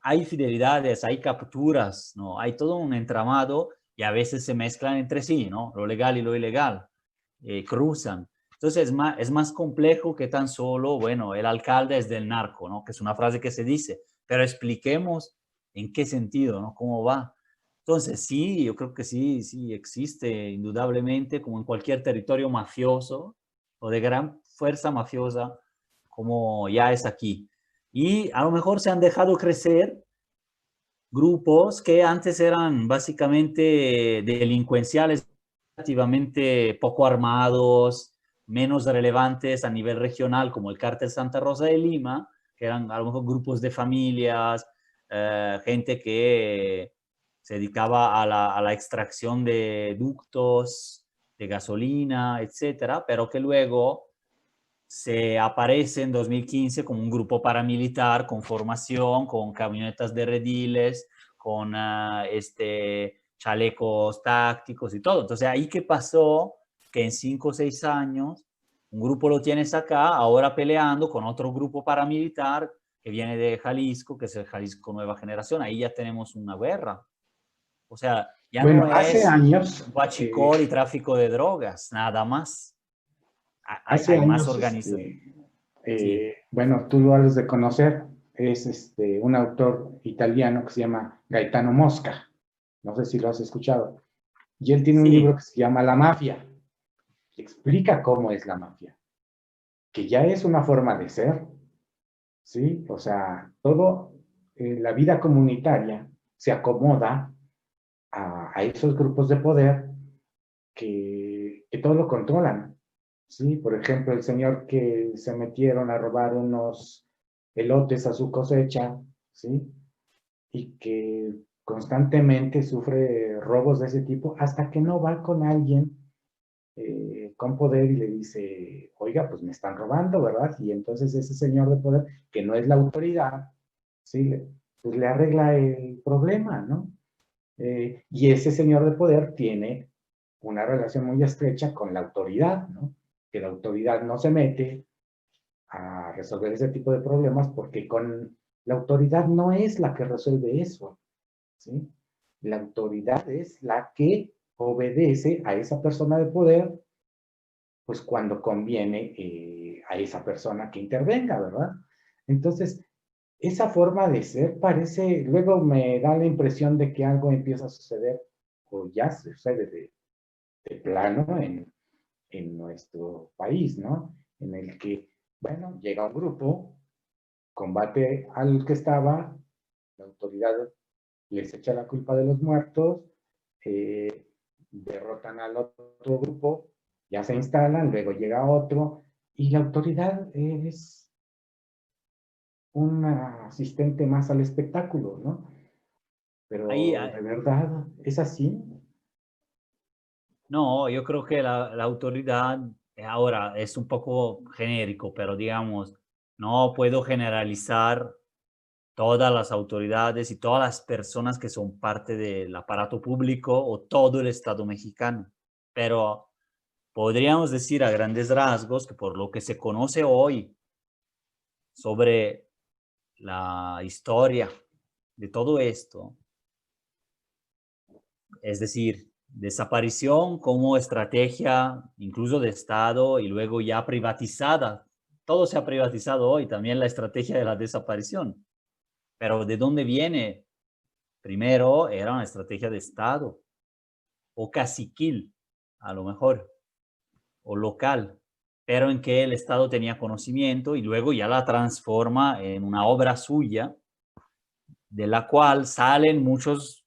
Hay fidelidades, hay capturas, ¿no? Hay todo un entramado y a veces se mezclan entre sí, ¿no? Lo legal y lo ilegal, cruzan. Entonces es más complejo que tan solo, bueno, el alcalde es del narco, ¿no? Que es una frase que se dice, pero expliquemos en qué sentido, ¿no? ¿Cómo va? Entonces, sí, yo creo que sí, sí existe indudablemente, como en cualquier territorio mafioso o de gran fuerza mafiosa, como ya es aquí. Y a lo mejor se han dejado crecer grupos que antes eran básicamente delincuenciales, relativamente poco armados, menos relevantes a nivel regional, como el Cártel Santa Rosa de Lima, que eran a lo mejor grupos de familias, gente que se dedicaba a la extracción de ductos, de gasolina, etcétera, pero que luego se aparece en 2015 como un grupo paramilitar con formación, con camionetas de rediles, con chalecos tácticos y todo. Entonces, ahí qué pasó, que en 5 o 6 años, un grupo lo tienes acá, ahora peleando con otro grupo paramilitar que viene de Jalisco, que es el Jalisco Nueva Generación. Ahí ya tenemos una guerra. O sea, ya no Bueno, hace es años, huachicol y tráfico de drogas, nada más. hace Hay más años, organización. Sí, bueno, tú lo has de conocer, es un autor italiano que se llama Gaetano Mosca, no sé si lo has escuchado, y él tiene un libro sí, que se llama La Mafia, que explica cómo es la mafia, que ya es una forma de ser, ¿sí? O sea, todo, la vida comunitaria se acomoda a esos grupos de poder que todo lo controlan, ¿sí? Por ejemplo, el señor que se metieron a robar unos elotes a su cosecha, ¿sí? Y que constantemente sufre robos de ese tipo hasta que no va con alguien con poder y le dice, oiga, pues me están robando, ¿verdad? Y entonces ese señor de poder, que no es la autoridad, ¿sí? Pues le arregla el problema, ¿no? Y ese señor de poder tiene una relación muy estrecha con la autoridad, ¿no? Que la autoridad no se mete a resolver ese tipo de problemas porque con la autoridad no es la que resuelve eso, ¿sí? La autoridad es la que obedece a esa persona de poder, pues cuando conviene a esa persona que intervenga, ¿verdad? Entonces, esa forma de ser parece, luego me da la impresión de que algo empieza a suceder, o ya sucede de plano en nuestro país, ¿no? En el que, bueno, llega un grupo, combate al que estaba, la autoridad les echa la culpa de los muertos, eh, derrotan al otro grupo, ya se instalan, luego llega otro, y la autoridad es un asistente más al espectáculo, ¿no? ahí, Pero de verdad, ¿es así? no, yo creo que la autoridad ahora es un poco genérico, pero digamos, no puedo generalizar todas las autoridades y todas las personas que son parte del aparato público o todo el Estado mexicano. Pero podríamos decir a grandes rasgos que por lo que se conoce hoy sobre la historia de todo esto, es decir, desaparición como estrategia incluso de Estado y luego ya privatizada. Todo se ha privatizado hoy, también la estrategia de la desaparición. Pero ¿de dónde viene? Primero era una estrategia de Estado o caciquil, a lo mejor, o local, pero en que el Estado tenía conocimiento y luego ya la transforma en una obra suya, de la cual salen muchos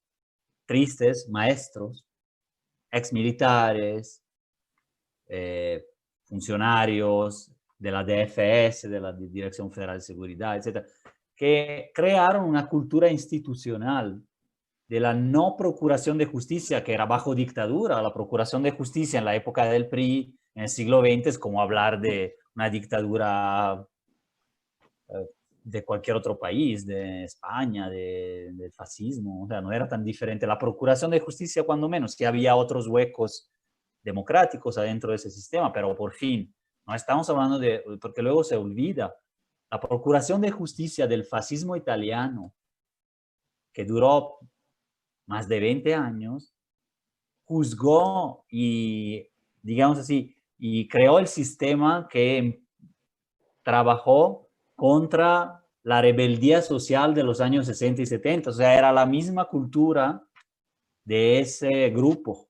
tristes maestros, exmilitares, eh, funcionarios de la DFS, de la Dirección Federal de Seguridad, etcétera, que crearon una cultura institucional de la no procuración de justicia, que era bajo dictadura. La procuración de justicia en la época del PRI, en el siglo XX, es como hablar de una dictadura de cualquier otro país, de España, del fascismo. O sea, no era tan diferente. La procuración de justicia, cuando menos, que había otros huecos democráticos adentro de ese sistema, pero por fin, no estamos hablando de, porque luego se olvida, la procuración de justicia del fascismo italiano, que duró más de 20 años, juzgó y, digamos así, y creó el sistema que trabajó contra la rebeldía social de los años 60 y 70. O sea, era la misma cultura de ese grupo.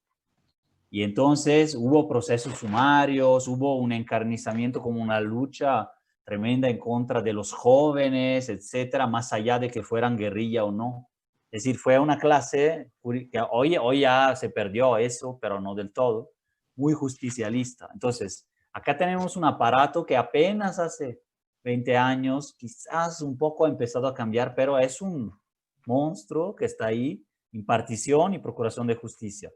Y entonces hubo procesos sumarios, hubo un encarnizamiento como una lucha tremenda en contra de los jóvenes, etcétera, más allá de que fueran guerrilla o no. Es decir, fue una clase que hoy ya se perdió eso, pero no del todo, muy justicialista. Entonces, acá tenemos un aparato que apenas hace 20 años, quizás un poco ha empezado a cambiar, pero es un monstruo que está ahí, impartición y procuración de justicia.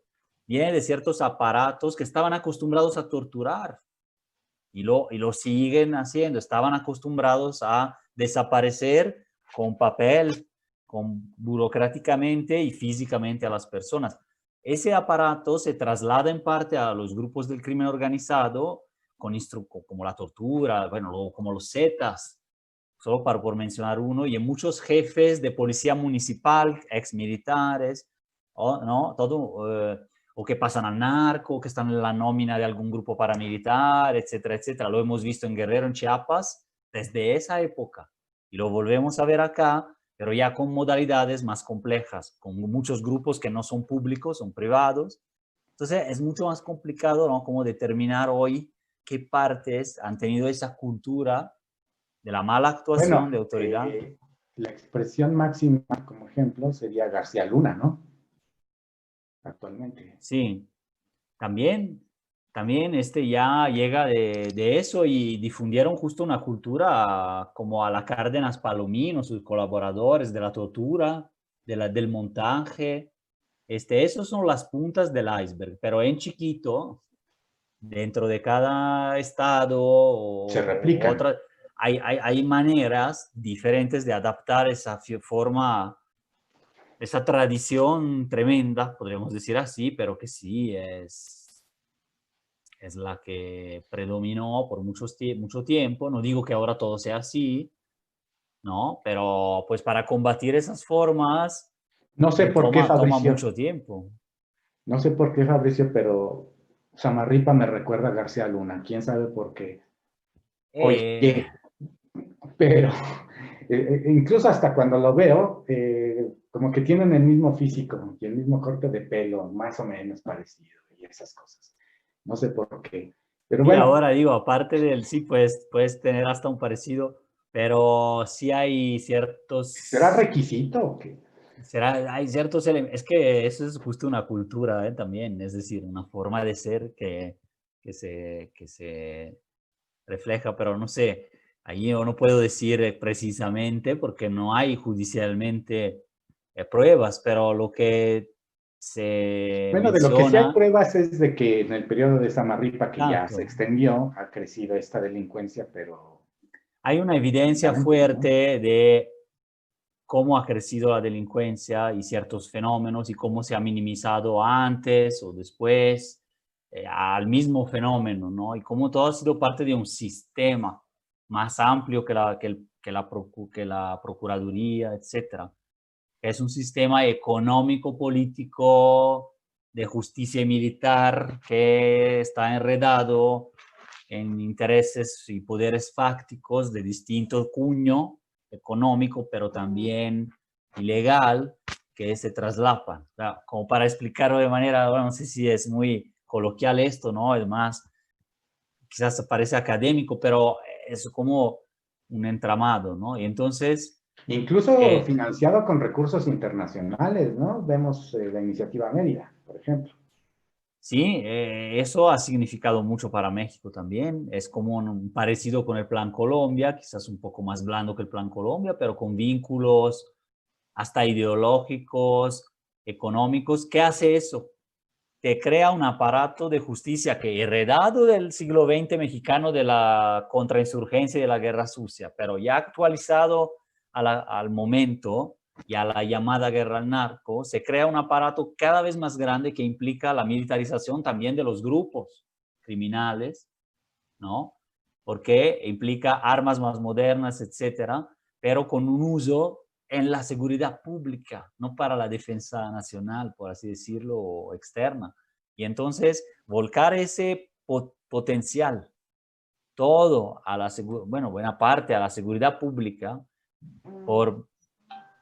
Viene de ciertos aparatos que estaban acostumbrados a torturar y lo siguen haciendo. Estaban acostumbrados a desaparecer con papel, con, burocráticamente y físicamente a las personas. Ese aparato se traslada en parte a los grupos del crimen organizado con como la tortura, bueno, como los Zetas, solo por mencionar uno, y en muchos jefes de policía municipal, exmilitares, ¿no? Todo, o que pasan al narco, que están en la nómina de algún grupo paramilitar, etcétera, etcétera. Lo hemos visto en Guerrero, en Chiapas, desde esa época. Y lo volvemos a ver acá, pero ya con modalidades más complejas, con muchos grupos que no son públicos, son privados. Entonces es mucho más complicado, ¿no? Como determinar hoy qué partes han tenido esa cultura de la mala actuación de Bueno, autoridad. la expresión máxima como ejemplo sería García Luna, ¿no? Actualmente. Sí, también ya llega de eso y difundieron justo una cultura como a la Cárdenas Palomino, sus colaboradores, de la tortura, del montaje. Esos son las puntas del iceberg, pero en chiquito, dentro de cada estado Se o replican. otra, hay maneras diferentes de adaptar esa forma, esa tradición tremenda, podríamos decir así, pero que sí es la que predominó por mucho tiempo. No digo que ahora todo sea así, ¿no? Pero pues para combatir esas formas No sé por qué, toma Fabricio, mucho tiempo. no sé por qué, Fabricio, pero Samarripa me recuerda a García Luna. ¿Quién sabe por qué? Eh, Oye, pero incluso hasta cuando lo veo, como que tienen el mismo físico y el mismo corte de pelo, más o menos parecido y esas cosas. No sé por qué. Pero y bueno, ahora digo, aparte del sí, pues puedes tener hasta un parecido, pero sí hay ¿será ciertos, requisito o qué? hay ciertos elementos, es que eso es justo una cultura, también, es decir, una forma de ser que se refleja, pero no sé, ahí yo no puedo decir precisamente porque no hay judicialmente pruebas, pero lo que se Bueno, de lo que sí hay menciona, pruebas es de que en el periodo de Samarripa, que ya se exacto, extendió, ha crecido esta delincuencia, pero hay una evidencia prácticamente, ¿no? fuerte de cómo ha crecido la delincuencia y ciertos fenómenos y cómo se ha minimizado antes o después al mismo fenómeno, ¿no? Y cómo todo ha sido parte de un sistema más amplio que la Procuraduría, etcétera. Es un sistema económico, político, de justicia y militar que está enredado en intereses y poderes fácticos de distinto cuño económico, pero también ilegal, que se traslapan. O sea, como para explicarlo de manera, bueno, no sé si es muy coloquial esto, ¿no? Es más, quizás parece académico, pero es como un entramado, ¿no? Y entonces, Incluso financiado con recursos internacionales, ¿no? Vemos la iniciativa Mérida, por ejemplo. sí, eso ha significado mucho para México también. Es como un parecido con el Plan Colombia, quizás un poco más blando que el Plan Colombia, pero con vínculos hasta ideológicos, económicos. ¿Qué hace eso? Te crea un aparato de justicia que heredado del siglo XX mexicano de la contrainsurgencia y de la guerra sucia, pero ya actualizado al momento y a la llamada guerra al narco, se crea un aparato cada vez más grande que implica la militarización también de los grupos criminales, ¿no? Porque implica armas más modernas, etcétera, pero con un uso en la seguridad pública, no para la defensa nacional, por así decirlo, o externa. Y entonces, volcar ese potencial, todo a la bueno, buena parte a la seguridad pública, por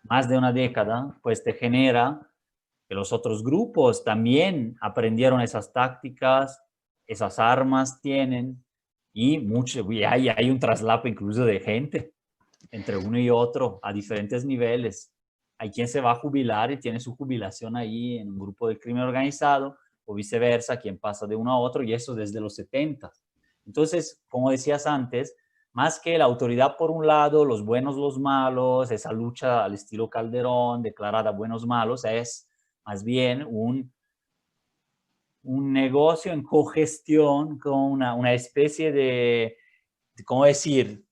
más de una década, pues te genera que los otros grupos también aprendieron esas tácticas, esas armas tienen, y mucho, y hay un traslapo incluso de gente entre uno y otro a diferentes niveles. Hay quien se va a jubilar y tiene su jubilación ahí en un grupo de crimen organizado, o viceversa, quien pasa de uno a otro, y eso desde los 70. Entonces, como decías antes, más que la autoridad por un lado, los buenos, los malos, esa lucha al estilo Calderón, declarada buenos, malos, es más bien un negocio en cogestión con una especie de, ¿cómo decir?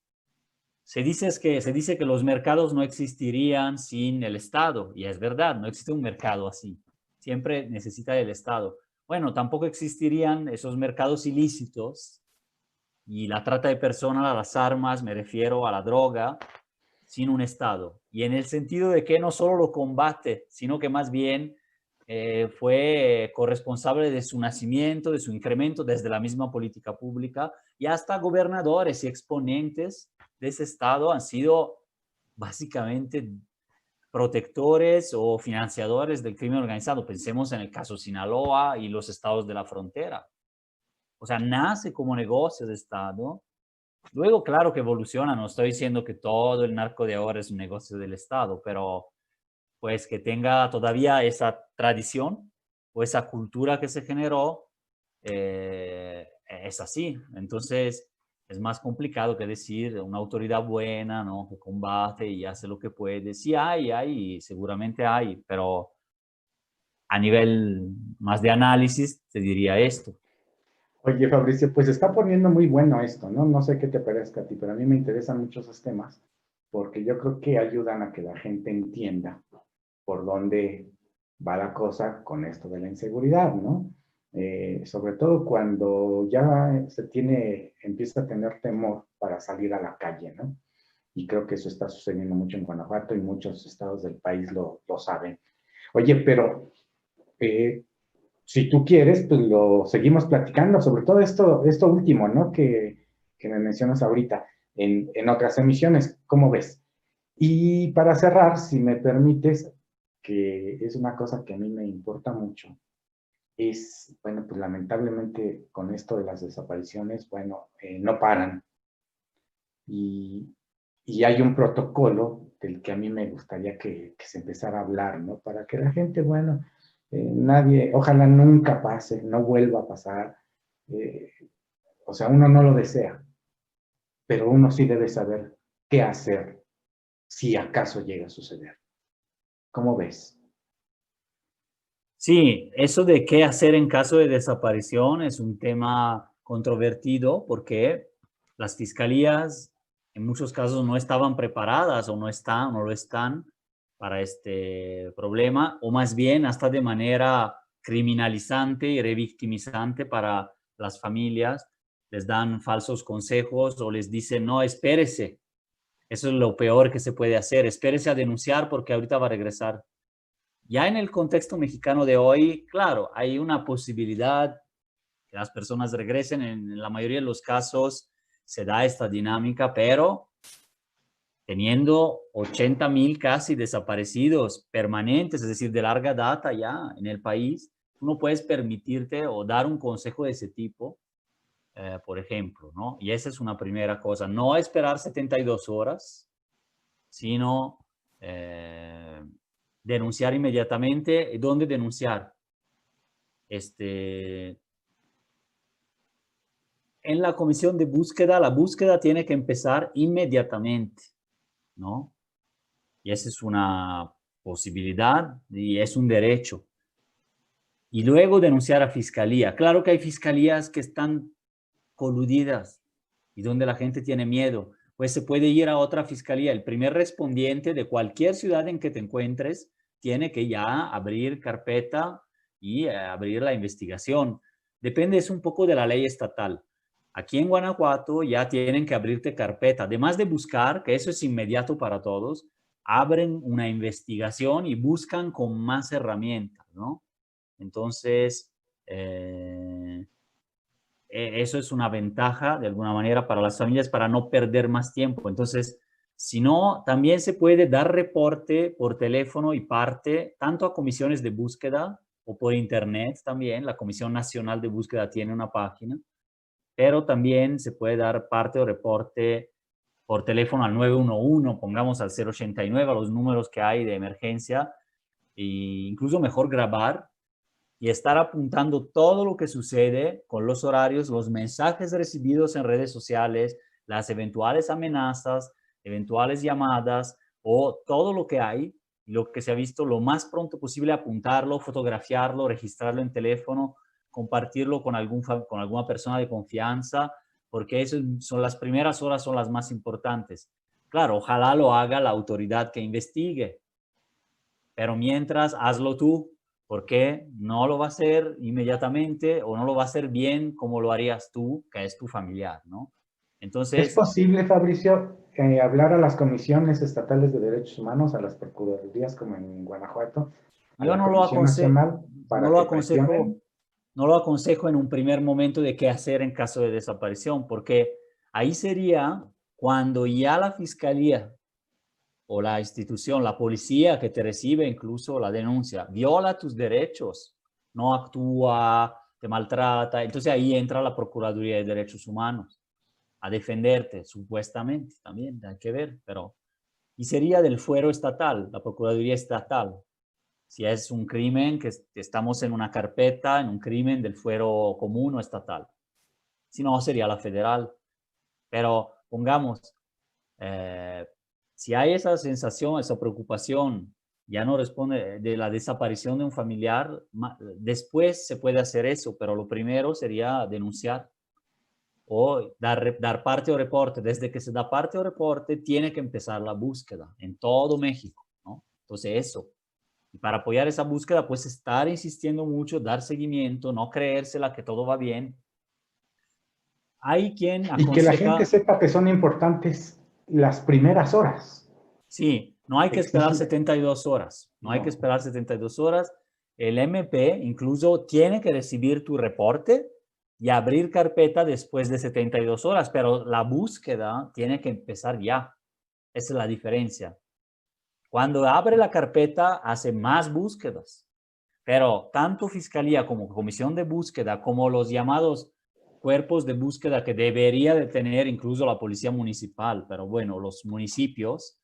Se dice que los mercados no existirían sin el Estado, y es verdad, no existe un mercado así. Siempre necesita del Estado. Bueno, tampoco existirían esos mercados ilícitos y la trata de personas, a las armas, me refiero a la droga, sin un Estado. Y en el sentido de que no solo lo combate, sino que más bien fue corresponsable de su nacimiento, de su incremento desde la misma política pública, y hasta gobernadores y exponentes de ese Estado han sido básicamente protectores o financiadores del crimen organizado. Pensemos en el caso Sinaloa y los estados de la frontera. O sea, nace como negocio de Estado. Luego, claro que evoluciona, no estoy diciendo que todo el narco de ahora es un negocio del Estado, pero pues que tenga todavía esa tradición o esa cultura que se generó, es así. Entonces, es más complicado que decir una autoridad buena, ¿no? Que combate y hace lo que puede. Sí hay, seguramente hay, pero a nivel más de análisis te diría esto. Oye, Fabricio, pues está poniendo muy bueno esto, ¿no? No sé qué te parezca a ti, pero a mí me interesan mucho esos temas porque yo creo que ayudan a que la gente entienda por dónde va la cosa con esto de la inseguridad, ¿no? Sobre todo cuando ya empieza a tener temor para salir a la calle, ¿no? Y creo que eso está sucediendo mucho en Guanajuato y muchos estados del país lo saben. Oye, pero si tú quieres, pues lo seguimos platicando, sobre todo esto último, ¿no? Que me mencionas ahorita en otras emisiones, ¿cómo ves? Y para cerrar, si me permites, que es una cosa que a mí me importa mucho, es, bueno, pues lamentablemente con esto de las desapariciones, bueno, no paran. Y, y hay un protocolo del que a mí me gustaría que se empezara a hablar, ¿no? Para que la gente, bueno, nadie, ojalá nunca pase, no vuelva a pasar. eh, o sea, uno no lo desea, pero uno sí debe saber qué hacer si acaso llega a suceder. ¿Cómo ves? Sí, eso de qué hacer en caso de desaparición es un tema controvertido porque las fiscalías en muchos casos no estaban preparadas o no lo están para este problema, o más bien hasta de manera criminalizante y revictimizante para las familias. Les dan falsos consejos o les dicen, no, espérese. Eso es lo peor que se puede hacer. Espérese a denunciar porque ahorita va a regresar. Ya en el contexto mexicano de hoy, claro, hay una posibilidad que las personas regresen. En la mayoría de los casos se da esta dinámica, pero teniendo 80,000 casi desaparecidos permanentes, es decir, de larga data ya en el país, tú no puedes permitirte o dar un consejo de ese tipo, por ejemplo, ¿no? Y esa es una primera cosa. No esperar 72 horas, sino denunciar inmediatamente. ¿Dónde denunciar? En la comisión de búsqueda, la búsqueda tiene que empezar inmediatamente, ¿no? Y esa es una posibilidad y es un derecho. Y luego denunciar a fiscalía. Claro que hay fiscalías que están coludidas y donde la gente tiene miedo. Pues se puede ir a otra fiscalía. El primer respondiente de cualquier ciudad en que te encuentres tiene que ya abrir carpeta y abrir la investigación. Depende, es un poco de la ley estatal. Aquí en Guanajuato ya tienen que abrirte carpeta. Además de buscar, que eso es inmediato para todos, abren una investigación y buscan con más herramientas, ¿no? Entonces, eso es una ventaja de alguna manera para las familias para no perder más tiempo. Entonces, si no, también se puede dar reporte por teléfono y parte tanto a comisiones de búsqueda o por internet también. La Comisión Nacional de Búsqueda tiene una página, pero también se puede dar parte o reporte por teléfono al 911, pongamos al 089, a los números que hay de emergencia, e incluso mejor grabar y estar apuntando todo lo que sucede con los horarios, los mensajes recibidos en redes sociales, las eventuales amenazas, eventuales llamadas o todo lo que hay, lo que se ha visto lo más pronto posible, apuntarlo, fotografiarlo, registrarlo en teléfono, compartirlo con alguna persona de confianza, porque eso son las primeras horas, son las más importantes. Claro, ojalá lo haga la autoridad que investigue, pero mientras hazlo tú, porque no lo va a hacer inmediatamente o no lo va a hacer bien como lo harías tú, que es tu familiar, ¿no? ¿Es Entonces, posible, Fabricio, hablar a las comisiones estatales de derechos humanos, a las procuradurías como en Guanajuato, a yo la no lo Comisión Nacional, no para lo que aconsejo, presionen? no lo aconsejo en un primer momento de qué hacer en caso de desaparición, porque ahí sería cuando ya la fiscalía o la institución, la policía que te recibe incluso la denuncia, viola tus derechos, no actúa, te maltrata, entonces ahí entra la Procuraduría de Derechos Humanos a defenderte, supuestamente, también hay que ver, pero y sería del fuero estatal, la Procuraduría Estatal. Si es un crimen que estamos en una carpeta, en un crimen del fuero común o estatal. Si no, sería la federal. Pero pongamos, eh, si hay esa sensación, esa preocupación, ya no responde de la desaparición de un familiar, después se puede hacer eso, pero lo primero sería denunciar o dar parte o reporte. Desde que se da parte o reporte, tiene que empezar la búsqueda en todo México, ¿no? Entonces eso. Y para apoyar esa búsqueda, pues estar insistiendo mucho, dar seguimiento, no creérsela que todo va bien. Hay quien Y que la gente aconseja, sepa que son importantes las primeras horas. sí, no hay que esperar Existe, 72 horas, no hay que no. esperar 72 horas. El MP incluso tiene que recibir tu reporte y abrir carpeta después de 72 horas, pero la búsqueda tiene que empezar ya. Esa es la diferencia. Cuando abre la carpeta, hace más búsquedas, pero tanto Fiscalía como Comisión de Búsqueda, como los llamados cuerpos de búsqueda que debería de tener incluso la Policía Municipal, pero bueno, los municipios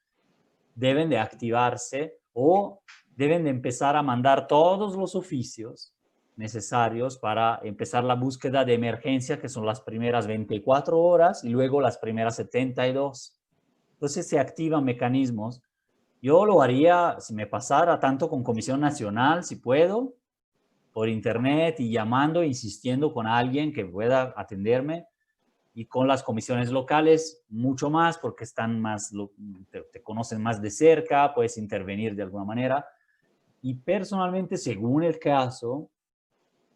deben de activarse o deben de empezar a mandar todos los oficios necesarios para empezar la búsqueda de emergencia, que son las primeras 24 horas y luego las primeras 72. Entonces se activan mecanismos. Yo lo haría, si me pasara, tanto con Comisión Nacional, si puedo, por internet y llamando, insistiendo con alguien que pueda atenderme, Y con las comisiones locales, mucho más, porque están más, te conocen más de cerca, puedes intervenir de alguna manera. Y personalmente, según el caso,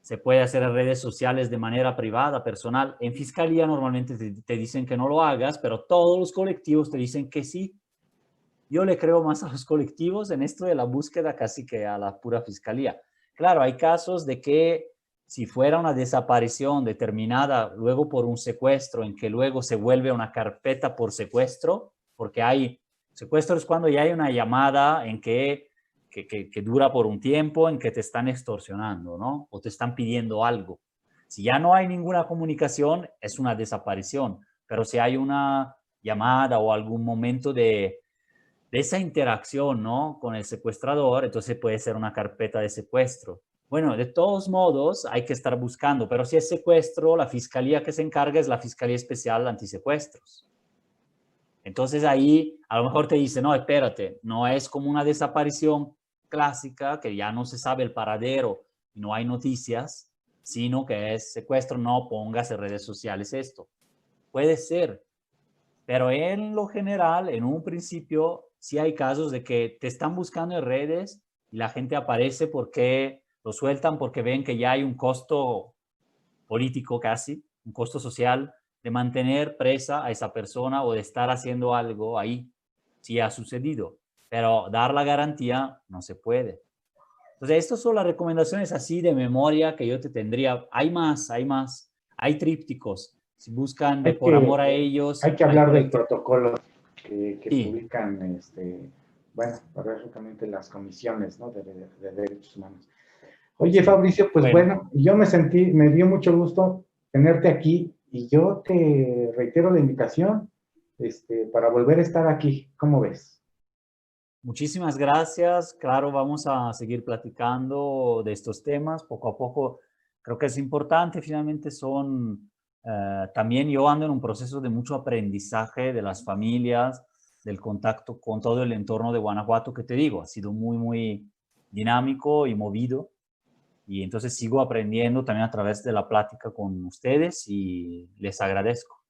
se puede hacer en redes sociales de manera privada, personal. En fiscalía normalmente te dicen que no lo hagas, pero todos los colectivos te dicen que sí. Yo le creo más a los colectivos en esto de la búsqueda casi que a la pura fiscalía. Claro, hay casos de que si fuera una desaparición determinada luego por un secuestro, en que luego se vuelve una carpeta por secuestro, porque hay secuestro es cuando ya hay una llamada en que dura por un tiempo, en que te están extorsionando, ¿no? O te están pidiendo algo. Si ya no hay ninguna comunicación, es una desaparición. Pero si hay una llamada o algún momento de esa interacción, ¿no? Con el secuestrador, entonces puede ser una carpeta de secuestro. Bueno, de todos modos hay que estar buscando, pero si es secuestro, la fiscalía que se encarga es la Fiscalía Especial Antisecuestros. Entonces ahí a lo mejor te dice, no, espérate, no es como una desaparición clásica, que ya no se sabe el paradero y no hay noticias, sino que es secuestro, no pongas en redes sociales esto. Puede ser, pero en lo general, en un principio, sí hay casos de que te están buscando en redes y la gente aparece porque lo sueltan porque ven que ya hay un costo político casi, un costo social de mantener presa a esa persona o de estar haciendo algo ahí. Sí ha sucedido, pero dar la garantía no se puede. Entonces, estas son las recomendaciones así de memoria que yo te tendría. Hay más, hay más. Hay trípticos. Si buscan de Hay por amor a que, ellos, hay que hay hablar del colectivos. protocolo que Sí, publican, bueno, básicamente las comisiones, ¿no? de derechos humanos. Oye, sí. Fabricio, pues Bueno, bueno, yo me dio mucho gusto tenerte aquí y yo te reitero la invitación, para volver a estar aquí. ¿Cómo ves? muchísimas gracias. Claro, vamos a seguir platicando de estos temas poco a poco. Creo que es importante, finalmente son, también yo ando en un proceso de mucho aprendizaje de las familias, del contacto con todo el entorno de Guanajuato, que te digo, ha sido muy, muy dinámico y movido. Y entonces sigo aprendiendo también a través de la plática con ustedes y les agradezco.